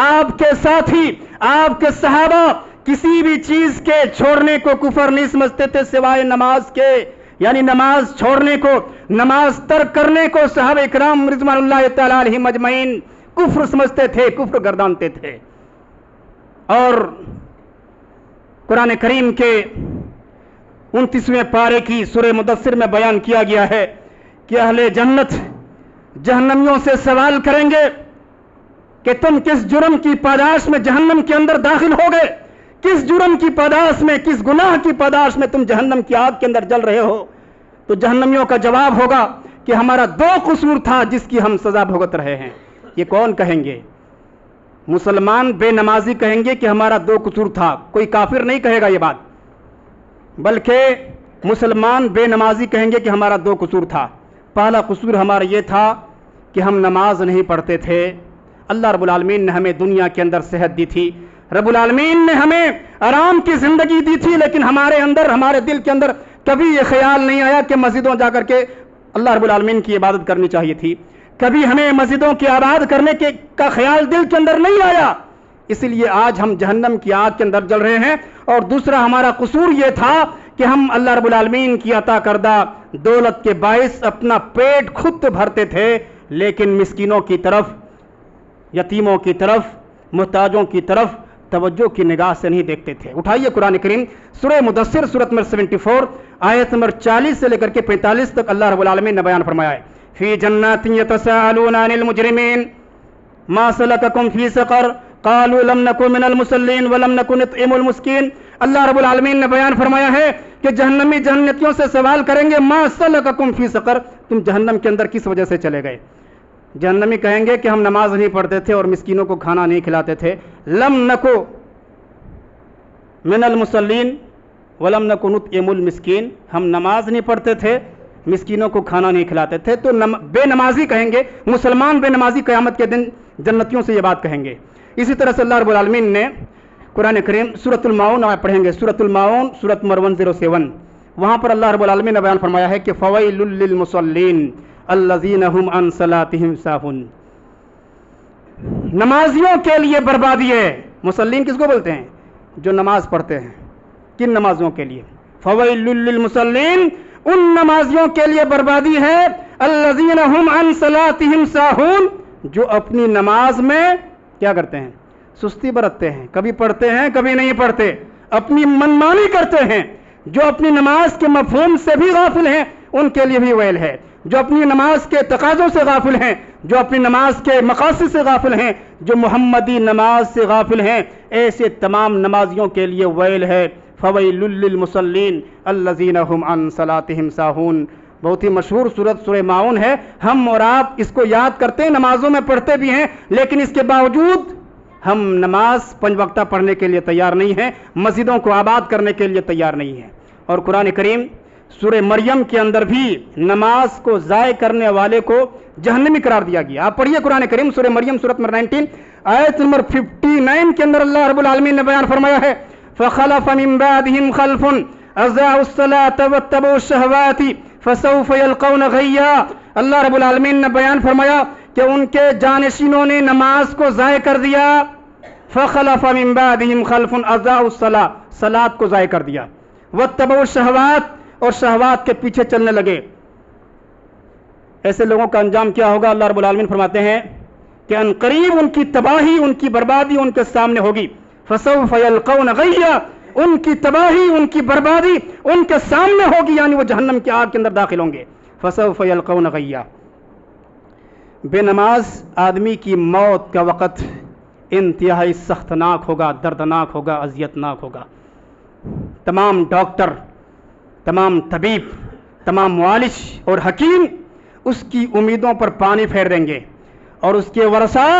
آپ کے ساتھی، آپ کے صحابہ کسی بھی چیز کے چھوڑنے کو کفر نہیں سمجھتے تھے سوائے نماز کے، یعنی نماز چھوڑنے کو، نماز ترک کرنے کو صحابہ کرام رضوان اللہ تعالی علیہم اجمعین کفر سمجھتے تھے، کفر گردانتے تھے۔ اور قرآن کریم کے 29ویں پارے کی سورہ مدثر میں بیان کیا گیا ہے کہ اہل جنت جہنمیوں سے سوال کریں گے کہ تم کس جرم کی پاداش میں جہنم کے اندر داخل ہو گئے، کس جرم کی پاداش میں، کس گناہ کی پاداش میں تم جہنم کی آگ کے اندر جل رہے ہو؟ تو جہنمیوں کا جواب ہوگا کہ ہمارا 2 قصور تھا جس کی ہم سزا بھگت رہے ہیں۔ یہ کون کہیں گے؟ مسلمان بے نمازی کہیں گے کہ ہمارا 2 قصور تھا، کوئی کافر نہیں کہے گا یہ بات، بلکہ مسلمان بے نمازی کہیں گے کہ ہمارا 2 قصور تھا۔ پہلا قصور ہمارا یہ تھا کہ ہم نماز نہیں پڑھتے تھے۔ اللہ رب العالمین نے ہمیں دنیا کے اندر صحت دی تھی، رب العالمین نے ہمیں آرام کی زندگی دی تھی، لیکن ہمارے اندر، ہمارے دل کے اندر کبھی یہ خیال نہیں آیا کہ مسجدوں جا کر کے اللہ رب العالمین کی عبادت کرنی چاہیے تھی، کبھی ہمیں مسجدوں کی آباد کرنے کا خیال دل کے اندر نہیں آیا، اس لیے آج ہم جہنم کی آگ کے اندر جل رہے ہیں۔ اور دوسرا ہمارا قصور یہ تھا کہ ہم اللہ رب العالمین کی عطا کردہ دولت کے باعث اپنا پیٹ خود تو بھرتے تھے، لیکن مسکینوں کی طرف، یتیموں کی طرف، محتاجوں کی طرف توجہ کی نگاہ سے نہیں دیکھتے تھے۔ اٹھائیے قرآن کریم سورہ مدثر سورۃ نمبر 74 آیت نمبر 40 سے لے کر کے 45 تک اللہ رب العالمین نے بیان فرمایا ہے، فی جنات یتساءلون عن المجرمین ما سلککم فی سقر قالوا لم نکن من المصلین ولم نکن نطعم المسکین۔ اللہ رب العالمین نے بیان فرمایا ہے کہ جہنمی جہنتیوں سے سوال کریں گے، ما سلککم فی سقر، تم جہنم کے اندر کس وجہ سے چلے گئے؟ جہنمی کہیں گے کہ ہم نماز نہیں پڑھتے تھے اور مسکینوں کو کھانا نہیں کھلاتے تھے، لم نکو من المصلین ولم نکو نطعم المسکین، ہم نماز نہیں پڑھتے تھے، مسکینوں کو کھانا نہیں کھلاتے تھے۔ تو بے نمازی کہیں گے، مسلمان بے نمازی قیامت کے دن جنتیوں سے یہ بات کہیں گے۔ اسی طرح سے اللہ رب العالمین نے قرآن کریم سورۃ الماعون پڑھیں گے، سورۃ الماعون سورۃ نمبر 107، وہاں پر اللہ رب العالمین نے بیان فرمایا ہے کہ فویل للمصلین الذین هم عن صلاتهم ساہون، نمازیوں کے لیے بربادی ہے۔ مصلین کس کو بولتے ہیں؟ جو نماز پڑھتے ہیں۔ کن نمازیوں کے لیے؟ فویل للمصلین، ان نمازیوں کے لیے بربادی ہے، الذین هم عن صلاتهم ساہون، جو اپنی نماز میں کیا کرتے ہیں؟ سستی برتتے ہیں، کبھی پڑھتے ہیں کبھی نہیں پڑھتے، اپنی منمانی کرتے ہیں، جو اپنی نماز کے مفہوم سے بھی غافل ہیں ان کے لیے بھی ویل ہے، جو اپنی نماز کے تقاضوں سے غافل ہیں، جو اپنی نماز کے مقاصد سے غافل ہیں، جو محمدی نماز سے غافل ہیں، ایسے تمام نمازیوں کے لیے ویل ہے۔ فویل للمصلین الذین هم عن صلاتهم ساہون، بہت ہی مشہور سورہ ماعون ہے، ہم اور آپ اس کو یاد کرتے ہیں، نمازوں میں پڑھتے بھی ہیں، لیکن اس کے باوجود ہم نماز 5 وقتہ پڑھنے کے لیے تیار نہیں ہیں، مسجدوں کو آباد کرنے کے لیے تیار نہیں ہیں۔ اور قرآن کریم سورہ مریم کے اندر بھی نماز کو ضائع کرنے والے کو جہنمی قرار دیا گیا۔ آپ پڑھیے قرآن کریم سورہ مریم سورۃ نمبر 19 آیت نمبر 59 کے اندر اللہ رب العالمین نے بیان فرمایا ہے، فخلف من بعدهم خلف اضاعوا الصلاة واتبعوا الشهوات فسوف يلقون غیا۔ اللہ رب العالمین نے بیان فرمایا کہ ان کے جانشینوں نے نماز کو ضائع کر دیا، فخلف من بعدهم خلف اضاعوا الصلاة، صلاۃ کو ضائع کر دیا، واتبعوا الشهوات، اور شہوات کے پیچھے چلنے لگے۔ ایسے لوگوں کا انجام کیا ہوگا؟ اللہ رب العالمین فرماتے ہیں کہ ان قریب ان کی تباہی، ان کی بربادی ان کے سامنے ہوگی، فسوف یلقون غیا، ان کی تباہی، ان کی بربادی ان کے سامنے ہوگی، یعنی وہ جہنم کی آگ کے اندر داخل ہوں گے۔ فسوف یلقون غیا۔ بے نماز آدمی کی موت کا وقت انتہائی سختناک ہوگا، دردناک ہوگا، اذیتناک ہوگا۔ تمام ڈاکٹر، تمام طبیب، تمام معالج اور حکیم اس کی امیدوں پر پانی پھیر دیں گے، اور اس کے ورثاء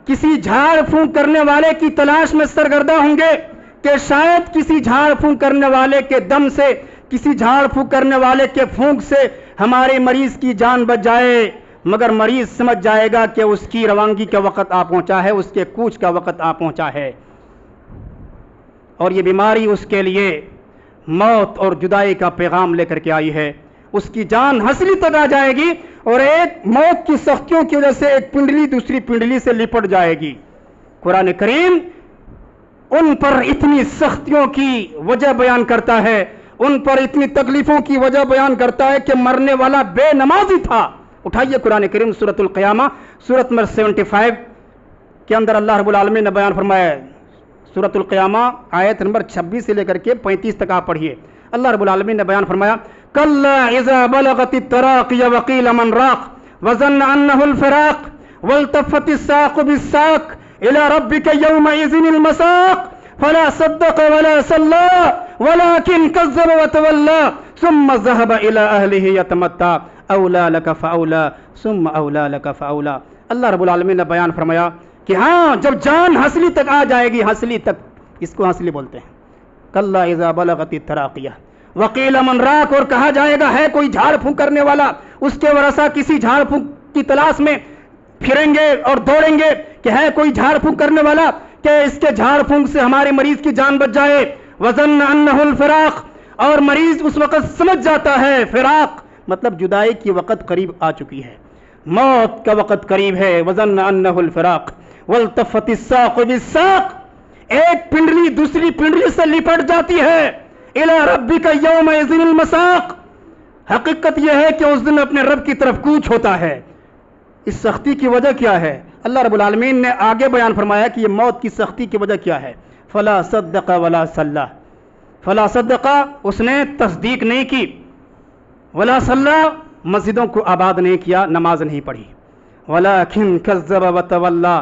کسی جھاڑ پھونک کرنے والے کی تلاش میں سرگردہ ہوں گے کہ شاید کسی جھاڑ پھونک کرنے والے کے دم سے، کسی جھاڑ پھونک کرنے والے کے پھونک سے ہمارے مریض کی جان بچ جائے، مگر مریض سمجھ جائے گا کہ اس کی روانگی کا وقت آ پہنچا ہے، اس کے کوچ کا وقت آ پہنچا ہے، اور یہ بیماری اس کے لیے موت اور جدائی کا پیغام لے کر کے آئی ہے۔ اس کی جان ہنسلی تک آ جائے گی، اور ایک موت کی سختیوں کی وجہ سے ایک پنڈلی دوسری پنڈلی سے لپٹ جائے گی۔ قرآن کریم ان پر اتنی سختیوں کی وجہ بیان کرتا ہے، ان پر اتنی تکلیفوں کی وجہ بیان کرتا ہے کہ مرنے والا بے نمازی تھا۔ اٹھائیے قرآن کریم سورۃ القیامہ سورۃ نمبر 75 کے اندر اللہ رب العالمین نے بیان فرمایا ہے، سورۃ القیامہ آیت نمبر 26 سے لے کر کے 35 تک آپ پڑھیے. اللہ رب العالمین نے بیان فرمایا کلا اذا بلغت التراقی وقیل من راق وظن انه الفراق والتفت الساق بالساق الى ربك يومئذ المساق فلا صدق ولا صلى ولكن كذب وتولى ثم ذهب الى اهله يتمتع اولى لك فاولى ثم اولى لك فاولى. اللہ رب العالمین نے بیان فرمایا کہ ہاں جب جان ہنسلی تک آ جائے گی، ہنسلی تک، اس کو ہنسلی بولتے ہیں، کلا اذا بلغت التراقیہ وقیل من راق، اور کہا جائے گا ہے کوئی جھاڑ پھونک کرنے والا، اس کے ورثہ کسی جھاڑ پھونک کی تلاش میں پھریں گے اور دوڑیں گے کہ ہے کوئی جھاڑ پھونک کرنے والا کہ اس کے جھاڑ پھونک سے ہمارے مریض کی جان بچ جائے. وظن انہ الفراق، اور مریض اس وقت سمجھ جاتا ہے فراق مطلب جدائی کی وقت قریب آ چکی ہے، موت کا وقت قریب ہے. وظن انہ الفراق والتفت الساق بالساق، ایک پنڈلی دوسری پنڈلی سے لپٹ جاتی ہے. الی ربک یومئذ المساق، حقیقت یہ ہے کہ اس دن اپنے رب کی طرف کوچ ہوتا ہے. اس سختی کی وجہ کیا ہے؟ اللہ رب العالمین نے آگے بیان فرمایا کہ یہ موت کی سختی کی وجہ کیا ہے. فلا صدق ولا صلی، فلا صدق اس نے تصدیق نہیں کی، ولا صلی مسجدوں کو آباد نہیں کیا، نماز نہیں پڑھی. ولکن کذب وتولی،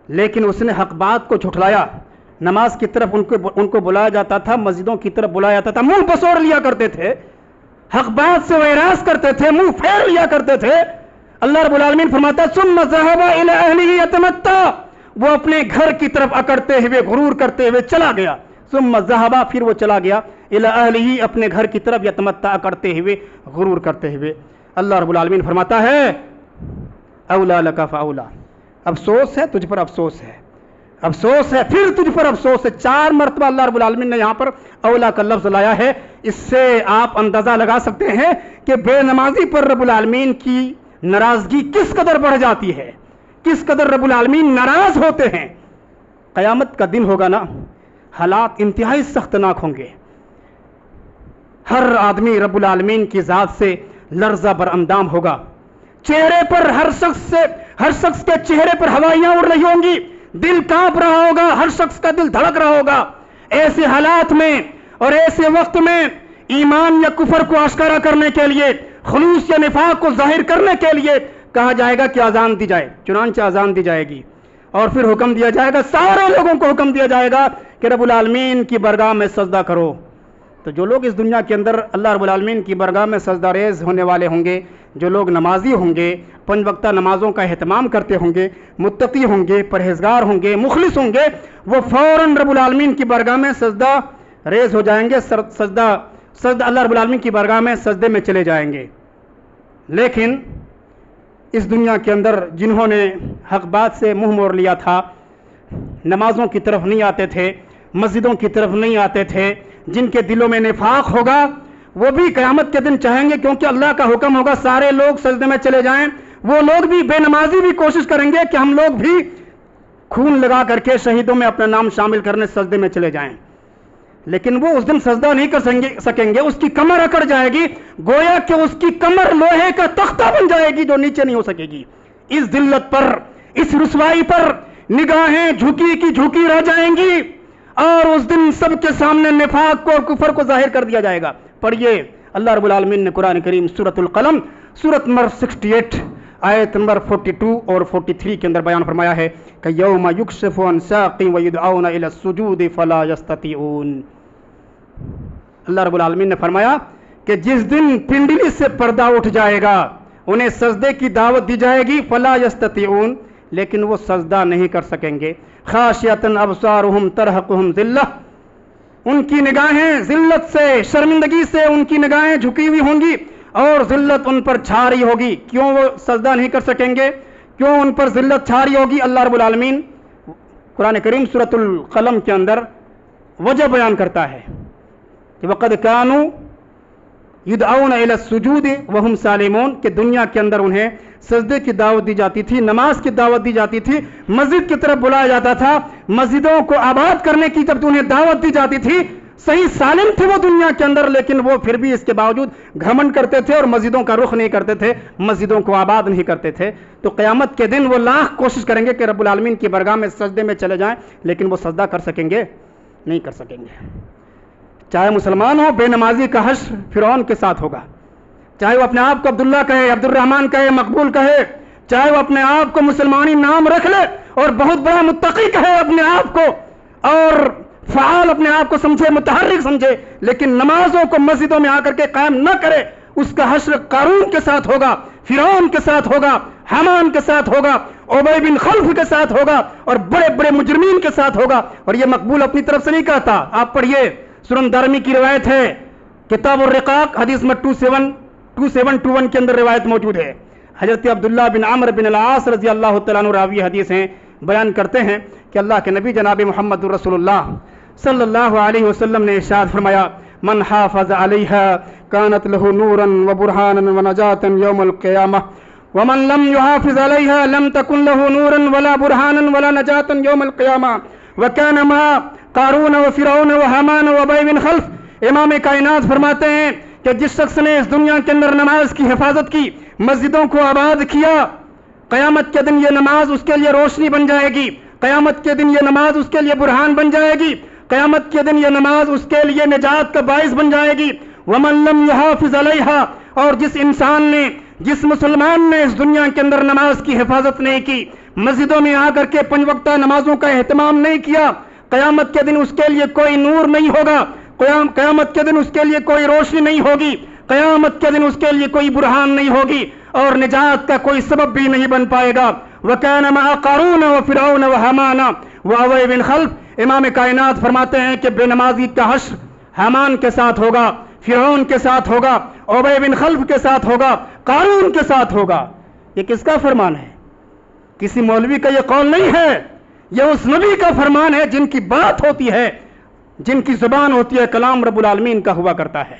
لیکن اس نے حق بات کو جھٹلایا. نماز کی طرف ان کو بلایا جاتا تھا، مسجدوں کی طرف بلایا جاتا تھا، منہ بسوڑ لیا کرتے تھے، حق بات سے وہ اعراض کرتے تھے، منہ پھیر لیا کرتے تھے. اللہ رب العالمین فرماتا ثم ذهب الى اهله يتمتع، وہ اپنے گھر کی طرف اکڑتے ہوئے غرور کرتے ہوئے چلا گیا. ثم ذهب، پھر وہ چلا گیا الى اهله، اپنے گھر کی طرف يتمتع کرتے ہوئے غرور کرتے ہوئے. اللہ رب العالمین فرماتا ہے اولا لک فاولا، افسوس ہے تجھ پر، افسوس ہے، افسوس ہے پھر تجھ پر افسوس ہے. 4 مرتبہ اللہ رب العالمین نے یہاں پر اولا کا لفظ لایا ہے. اس سے آپ اندازہ لگا سکتے ہیں کہ بے نمازی پر رب العالمین کی ناراضگی کس قدر بڑھ جاتی ہے، کس قدر رب العالمین ناراض ہوتے ہیں. قیامت کا دن ہوگا نا، حالات انتہائی سختناک ہوں گے. ہر آدمی رب العالمین کی ذات سے لرزہ بر اندام ہوگا. چہرے پر ہر شخص کے چہرے پر ہوائیاں اڑ رہی ہوں گی، دل کانپ رہا ہوگا، ہر شخص کا دل دھڑک رہا ہوگا. ایسے حالات میں اور ایسے وقت میں ایمان یا کفر کو آشکارا کرنے کے لیے، خلوص یا نفاق کو ظاہر کرنے کے لیے کہا جائے گا کہ اذان دی جائے. چنانچہ اذان دی جائے گی اور پھر حکم دیا جائے گا، سارے لوگوں کو حکم دیا جائے گا کہ رب العالمین کی بارگاہ میں سجدہ کرو. تو جو لوگ اس دنیا کے اندر اللہ رب العالمین کی بارگاہ میں سجدہ ریز ہونے والے ہوں گے، جو لوگ نمازی ہوں گے، 5 وقتہ نمازوں کا اہتمام کرتے ہوں گے، متقی ہوں گے، پرہیزگار ہوں گے، مخلص ہوں گے، وہ فوراً رب العالمین کی بارگاہ میں سجدہ ریز ہو جائیں گے، سجدہ اللہ رب العالمین کی بارگاہ میں سجدے میں چلے جائیں گے. لیکن اس دنیا کے اندر جنہوں نے حق بات سے منہ موڑ لیا تھا، نمازوں کی طرف نہیں آتے تھے، مسجدوں کی طرف نہیں آتے تھے، جن کے دلوں میں نفاق ہوگا، وہ بھی قیامت کے دن چاہیں گے کیونکہ اللہ کا حکم ہوگا سارے لوگ سجدے میں چلے جائیں. وہ لوگ بھی، بے نمازی بھی کوشش کریں گے کہ ہم لوگ بھی خون لگا کر کے شہیدوں میں اپنا نام شامل کرنے سجدے میں چلے جائیں. لیکن وہ اس دن سجدہ نہیں کر سکیں گے، اس کی کمر اکڑ جائے گی، گویا کہ اس کی کمر لوہے کا تختہ بن جائے گی جو نیچے نہیں ہو سکے گی. اس ذلت پر، اس رسوائی پر نگاہیں جھکی کی جھکی رہ جائیں گی، اور اس دن سب کے سامنے نفاق کو اور کفر کو ظاہر کر دیا جائے گا. پڑھیے اللہ رب العالمین نے قرآن کریم سورۃ القلم سورۃ نمبر 68 آیت نمبر 42 اور 43 کے اندر بیان فرمایا ہے کہ یوم یکشف عن ساق ویدعون الی السجود فلا یستطیعون. اللہ رب العالمین نے فرمایا کہ جس دن پنڈلی سے پردہ اٹھ جائے گا، انہیں سجدے کی دعوت دی جائے گی، فلا یستطیعون، لیکن وہ سجدہ نہیں کر سکیں گے. خاشعۃ ابصارہم ترہقہم ذلہ، ان کی نگاہیں ذلت سے، شرمندگی سے ان کی نگاہیں جھکی ہوئی ہوں گی اور ذلت ان پر چھا رہی ہوگی. کیوں وہ سجدہ نہیں کر سکیں گے؟ کیوں ان پر ذلت چھا رہی ہوگی؟ اللہ رب العالمین قرآن کریم سورۃ القلم کے اندر وجہ بیان کرتا ہے کہ وقد کانوا یدعون الی السجود وہم سالمون، کہ دنیا کے اندر انہیں سجدے کی دعوت دی جاتی تھی، نماز کی دعوت دی جاتی تھی، مسجد کی طرف بلایا جاتا تھا، مسجدوں کو آباد کرنے کی جب انہیں دعوت دی جاتی تھی، صحیح سالم تھے وہ دنیا کے اندر، لیکن وہ پھر بھی اس کے باوجود گھمنڈ کرتے تھے اور مسجدوں کا رخ نہیں کرتے تھے، مسجدوں کو آباد نہیں کرتے تھے. تو قیامت کے دن وہ لاکھ کوشش کریں گے کہ رب العالمین کی بارگاہ میں سجدے میں چلے جائیں، لیکن وہ سجدہ کر سکیں گے؟ نہیں کر سکیں گے. چاہے مسلمان ہو، بے نمازی کا حشر فرعون کے ساتھ ہوگا، چاہے وہ اپنے آپ کو عبداللہ کہے، عبد الرحمن کہے، مقبول کہے، چاہے وہ اپنے آپ کو مسلمانی نام رکھ لے اور بہت بڑا متقی کہے اپنے آپ کو اور فعال اپنے آپ کو سمجھے، متحرک سمجھے، لیکن نمازوں کو مسجدوں میں آ کر کے قائم نہ کرے، اس کا حشر قارون کے ساتھ ہوگا، فرعون کے ساتھ ہوگا، حامان کے ساتھ ہوگا، ابی بن خلف کے ساتھ ہوگا اور بڑے بڑے مجرمین کے ساتھ ہوگا. اور یہ مقبول اپنی طرف سے نہیں کہتا. آپ پڑھیے، سنن دارمی کی روایت ہے، کتاب الرقاق حدیث میں 2721 کے اندر روایت موجود ہے. حضرت عبداللہ بن عمرو بن العاص رضی اللہ تعالیٰ عنہ راوی حدیث ہیں، بیان کرتے ہیں کہ اللہ کے نبی جناب محمد رسول اللہ صلی اللہ علیہ وسلم نے ارشاد فرمایا: من حافظ علیہا کانت لہ نورا و برہانا و نجاتا یوم القیامہ ومن لم يحافظ علیہا لم تکن لہ نورا ولا برہانا ولا نجاتا یوم القیامہ وکان مع قارون و فرعون و حامان و ابی بن خلف. امام کائنات فرماتے ہیں کہ جس شخص نے اس دنیا کے اندر نماز کی حفاظت کی، مسجدوں کو آباد کیا، قیامت کے دن یہ نماز اس کے لیے روشنی بن جائے گی، قیامت کے دن یہ نماز اس کے لیے برہان بن جائے گی، قیامت کے دن یہ نماز اس کے لیے نجات کا باعث بن جائے گی. ومن لم يحافظ علیہا، اور جس انسان نے، جس مسلمان نے اس دنیا کے اندر نماز کی حفاظت نہیں کی، مسجدوں میں آ کر کے 5 وقتہ نمازوں کا اہتمام نہیں کیا، قیامت کے دن اس کے لیے کوئی نور نہیں ہوگا، قیامت کے دن اس کے لیے کوئی روشنی نہیں ہوگی، قیامت کے دن اس کے لیے کوئی برہان نہیں ہوگی اور نجات کا کوئی سبب بھی نہیں بن پائے گا. وَكَانَ مَعَ قَارُونَ وَفِرْعَوْنَ وَحَامَانَ وَأَبِي بن خلف. امام کائنات فرماتے ہیں کہ بے نمازی کا حشر حامان کے ساتھ ہوگا، فرعون کے ساتھ ہوگا، ابی بن خلف کے ساتھ ہوگا، قارون کے ساتھ ہوگا. یہ کس کا فرمان ہے؟ کسی مولوی کا یہ قول نہیں ہے، یہ اس نبی کا فرمان ہے جن کی بات ہوتی ہے، جن کی زبان ہوتی ہے، کلام رب العالمین کا ہوا کرتا ہے.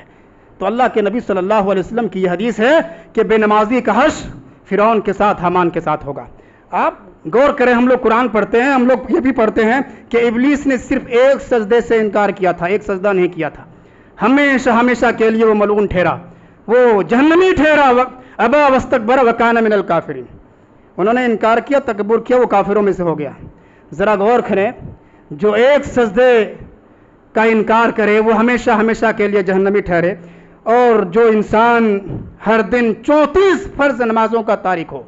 تو اللہ کے نبی صلی اللہ علیہ وسلم کی یہ حدیث ہے کہ بے نمازی کا حشر فرعون کے ساتھ، حامان کے ساتھ ہوگا. آپ غور کریں، ہم لوگ قرآن پڑھتے ہیں، ہم لوگ یہ بھی پڑھتے ہیں کہ ابلیس نے صرف ایک سجدے سے انکار کیا تھا، ایک سجدہ نہیں کیا تھا، ہمیشہ ہمیشہ کے لیے وہ ملعون ٹھہرا، وہ جہنمی ٹھہرا. ابا واستکبر وکان من الکافرین. انہوں نے انکار کیا، تکبر کیا، وہ کافروں میں سے ہو گیا. ذرا غور کریں، جو ایک سجدے کا انکار کرے وہ ہمیشہ ہمیشہ کے لیے جہنمی ٹھہرے، اور جو انسان ہر دن 34 فرض نمازوں کا تارک ہو،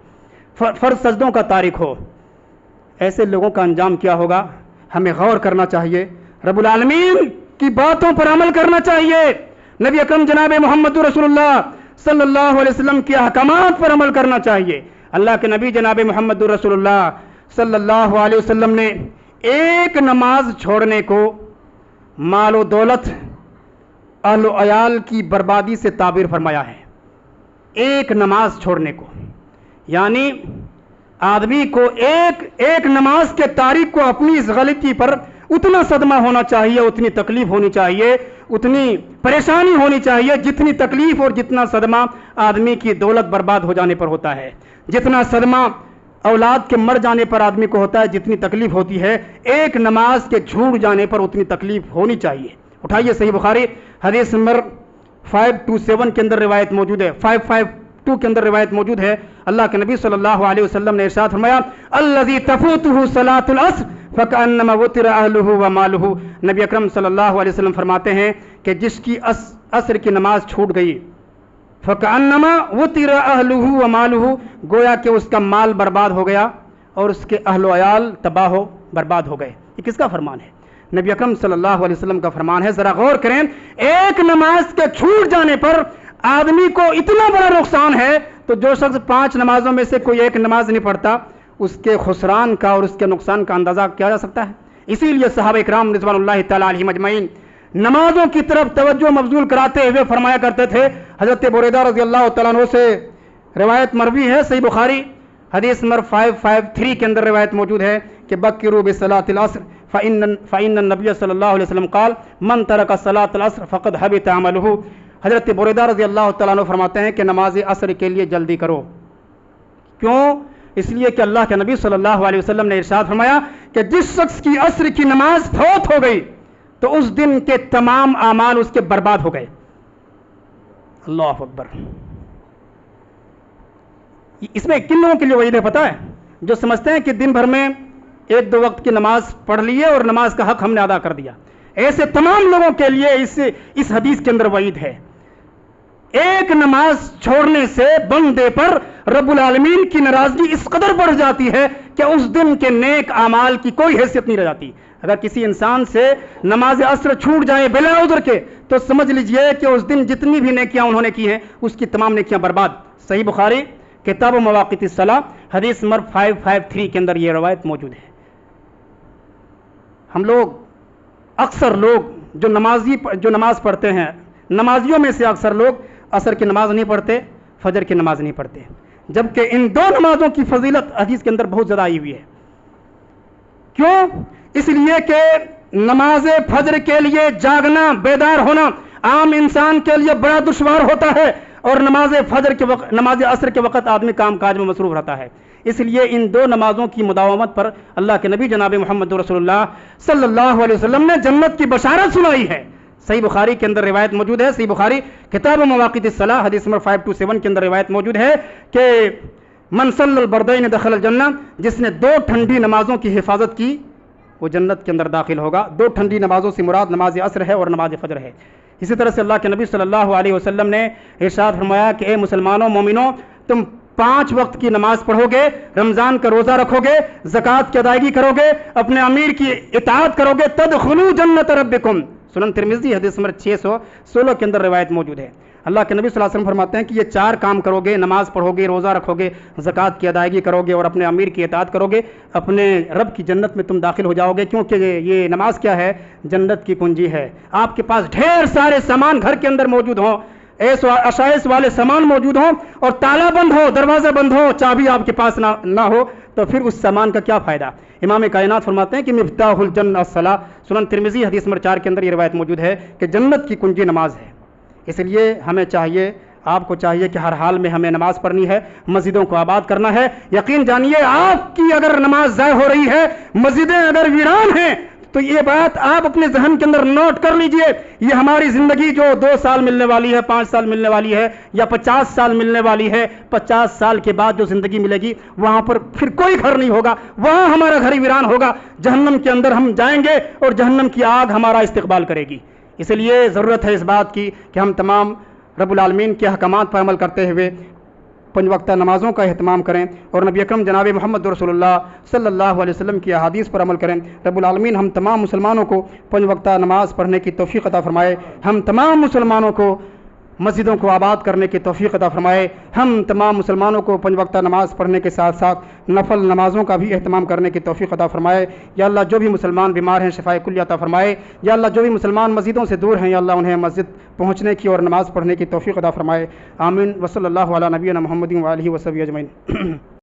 فرض سجدوں کا تارک ہو، ایسے لوگوں کا انجام کیا ہوگا؟ ہمیں غور کرنا چاہیے، رب العالمین کی باتوں پر عمل کرنا چاہیے، نبی اکرم جناب محمد رسول اللہ صلی اللہ علیہ وسلم کے احکامات پر عمل کرنا چاہیے. اللہ کے نبی جناب محمد رسول اللہ صلی اللہ علیہ وسلم نے ایک نماز چھوڑنے کو مال و دولت، اہل و عیال کی بربادی سے تعبیر فرمایا ہے. ایک نماز چھوڑنے کو، یعنی آدمی کو ایک نماز کے تارک کو اپنی اس غلطی پر اتنا صدمہ ہونا چاہیے، اتنی تکلیف ہونی چاہیے، اتنی پریشانی ہونی چاہیے جتنی تکلیف اور جتنا صدمہ آدمی کی دولت برباد ہو جانے پر ہوتا ہے، جتنا صدمہ اولاد کے مر جانے پر آدمی کو ہوتا ہے، جتنی تکلیف ہوتی ہے ایک نماز کے چھوٹ جانے پر اتنی تکلیف ہونی چاہیے. اٹھائیے صحیح بخاری حدیث نمبر 527 کے اندر روایت موجود ہے، 552 کے اندر روایت موجود ہے. اللہ کے نبی صلی اللہ علیہ وسلم نے ارشاد فرمایا: الذی تفوتہ صلاۃ العصر فکأنما وطر اہلہ ومالہ. نبی اکرم صلی اللہ علیہ وسلم فرماتے ہیں کہ جس کی عصر کی نماز چھوٹ گئی، فکأنما وطر اہلہ ومالہ، گویا کہ اس کا مال برباد ہو گیا اور اس کے اہل و عیال تباہ و برباد ہو گئے. یہ کس کا فرمان ہے؟ نبی اکرم صلی اللہ علیہ وسلم کا فرمان ہے. ذرا غور کریں، ایک نماز کے چھوٹ جانے پر آدمی کو اتنا بڑا نقصان ہے، تو جو شخص 5 نمازوں میں سے کوئی ایک نماز نہیں پڑھتا، اس کے خسران کا اور اس کے نقصان کا اندازہ کیا جا سکتا ہے. اسی لیے صحابہ اکرام رضوان اللہ تعالی علیہم اجمعین نمازوں کی طرف توجہ مبذول کراتے ہوئے فرمایا کرتے تھے. حضرت بریدہ رضی اللہ تعالیٰ عنہ سے روایت مروی ہے، صحیح بخاری حدیث نمبر 553 کے اندر روایت موجود ہے کہ بکروا بصلاۃ العصر فإن النبی صلی اللہ علیہ وسلم قال من ترک صلاۃ العصر فقد حبط عملہ. حضرت بریدہ رضی اللہ تعالیٰ عنہ فرماتے ہیں کہ نماز عصر کے لیے جلدی کرو. کیوں؟ اس لیے کہ اللہ کے نبی صلی اللہ علیہ وسلم نے ارشاد فرمایا کہ جس شخص کی عصر کی نماز فوت ہو گئی تو اس دن کے تمام اعمال اس کے برباد ہو گئے. اللہ اکبر. اس میں کن لوگوں کے لیے وعید ہے پتہ ہے؟ جو سمجھتے ہیں کہ دن بھر میں 1-2 وقت کی نماز پڑھ لیے اور نماز کا حق ہم نے ادا کر دیا. ایسے تمام لوگوں کے لیے اس حدیث کے اندر وعید ہے. ایک نماز چھوڑنے سے بندے پر رب العالمین کی ناراضگی اس قدر بڑھ جاتی ہے کہ اس دن کے نیک اعمال کی کوئی حیثیت نہیں رہ جاتی. اگر کسی انسان سے نماز عصر چھوٹ جائے بلا عذر کے تو سمجھ لیجئے کہ اس دن جتنی بھی نیکیاں انہوں نے کی ہیں اس کی تمام نیکیاں برباد. صحیح بخاری کتاب مواقیت الصلاۃ حدیث نمبر 553 کے اندر یہ روایت موجود ہے. ہم لوگ اکثر لوگ جو نماز پڑھتے ہیں، نمازیوں میں سے اکثر لوگ عصر کی نماز نہیں پڑھتے، فجر کی نماز نہیں پڑھتے، جبکہ ان دو نمازوں کی فضیلت حدیث کے اندر بہت زیادہ آئی ہوئی ہے. کیوں؟ اس لیے کہ نماز فجر کے لیے جاگنا، بیدار ہونا عام انسان کے لیے بڑا دشوار ہوتا ہے، اور نماز عصر کے وقت آدمی کام کاج میں مصروف رہتا ہے. اس لیے ان دو نمازوں کی مداومت پر اللہ کے نبی جناب محمد رسول اللہ صلی اللہ علیہ وسلم نے جنت کی بشارت سنائی ہے. صحیح بخاری کے اندر روایت موجود ہے. صحیح بخاری کتاب مواقیت الصلاۃ حدیث نمبر 527 کے اندر روایت موجود ہے کہ من صلی البردین دخل الجنہ، جس نے 2 ٹھنڈی نمازوں کی حفاظت کی وہ جنت کے اندر داخل ہوگا. 2 ٹھنڈی نمازوں سے مراد نماز عصر ہے اور نماز فجر ہے. اسی طرح سے اللہ کے نبی صلی اللہ علیہ وسلم نے ارشاد فرمایا کہ اے مسلمانوں، مومنوں، تم 5 وقت کی نماز پڑھو گے، رمضان کا روزہ رکھو گے، زکوٰۃ کی ادائیگی کرو گے، اپنے امیر کی اطاعت کرو گے، تدخلوا جنت ربکم. سنن ترمذی حدیث نمبر 616 کے اندر روایت موجود ہے. اللہ کے نبی صلی اللہ علیہ وسلم فرماتے ہیں کہ یہ 4 کام کرو گے، نماز پڑھو گے، روزہ رکھو گے، زکوٰۃ کی ادائیگی کرو گے اور اپنے امیر کی اطاعت کرو گے، اپنے رب کی جنت میں تم داخل ہو جاؤ گے. کیونکہ یہ نماز کیا ہے؟ جنت کی کنجی ہے. آپ کے پاس ڈھیر سارے سامان گھر کے اندر موجود ہوں، عشائش والے سامان موجود ہوں اور تالا بند ہو، دروازہ بند ہو، چابی آپ کے پاس نہ ہو، تو پھر اس سامان کا کیا فائدہ؟ امام کائنات فرماتے ہیں کہ مفتاح الجنہ الصلاۃ. سنن ترمذی حدیث نمبر 4 کے اندر یہ روایت موجود ہے کہ جنت کی کنجی نماز ہے. اس لیے ہمیں چاہیے، آپ کو چاہیے کہ ہر حال میں ہمیں نماز پڑھنی ہے، مسجدوں کو آباد کرنا ہے. یقین جانیے آپ کی اگر نماز ضائع ہو رہی ہے، مسجدیں اگر ویران ہیں، تو یہ بات آپ اپنے ذہن کے اندر نوٹ کر لیجئے. یہ ہماری زندگی جو 2 سال ملنے والی ہے، 5 سال ملنے والی ہے یا 50 سال ملنے والی ہے، 50 سال کے بعد جو زندگی ملے گی وہاں پر پھر کوئی گھر نہیں ہوگا، وہاں ہمارا گھر ویران ہوگا. جہنم کے اندر ہم جائیں گے اور جہنم کی آگ ہمارا استقبال کرے گی. اس لیے ضرورت ہے اس بات کی کہ ہم تمام رب العالمین کے احکامات پر عمل کرتے ہوئے 5 وقتہ نمازوں کا اہتمام کریں اور نبی اکرم جناب محمد رسول اللہ صلی اللہ علیہ وسلم کی احادیث پر عمل کریں. رب العالمین ہم تمام مسلمانوں کو 5 وقتہ نماز پڑھنے کی توفیق عطا فرمائے. ہم تمام مسلمانوں کو مسجدوں کو آباد کرنے کی توفیق عطا فرمائے. ہم تمام مسلمانوں کو 5 وقتہ نماز پڑھنے کے ساتھ ساتھ نفل نمازوں کا بھی اہتمام کرنے کی توفیق عطا فرمائے. یا اللہ جو بھی مسلمان بیمار ہیں شفائے کلیہ عطا فرمائے. یا اللہ جو بھی مسلمان مسجدوں سے دور ہیں، یا اللہ انہیں مسجد پہنچنے کی اور نماز پڑھنے کی توفیق عطا فرمائے. آمین. وصلی اللہ علی نبینا محمد و آلہ وصحبہ اجمعین.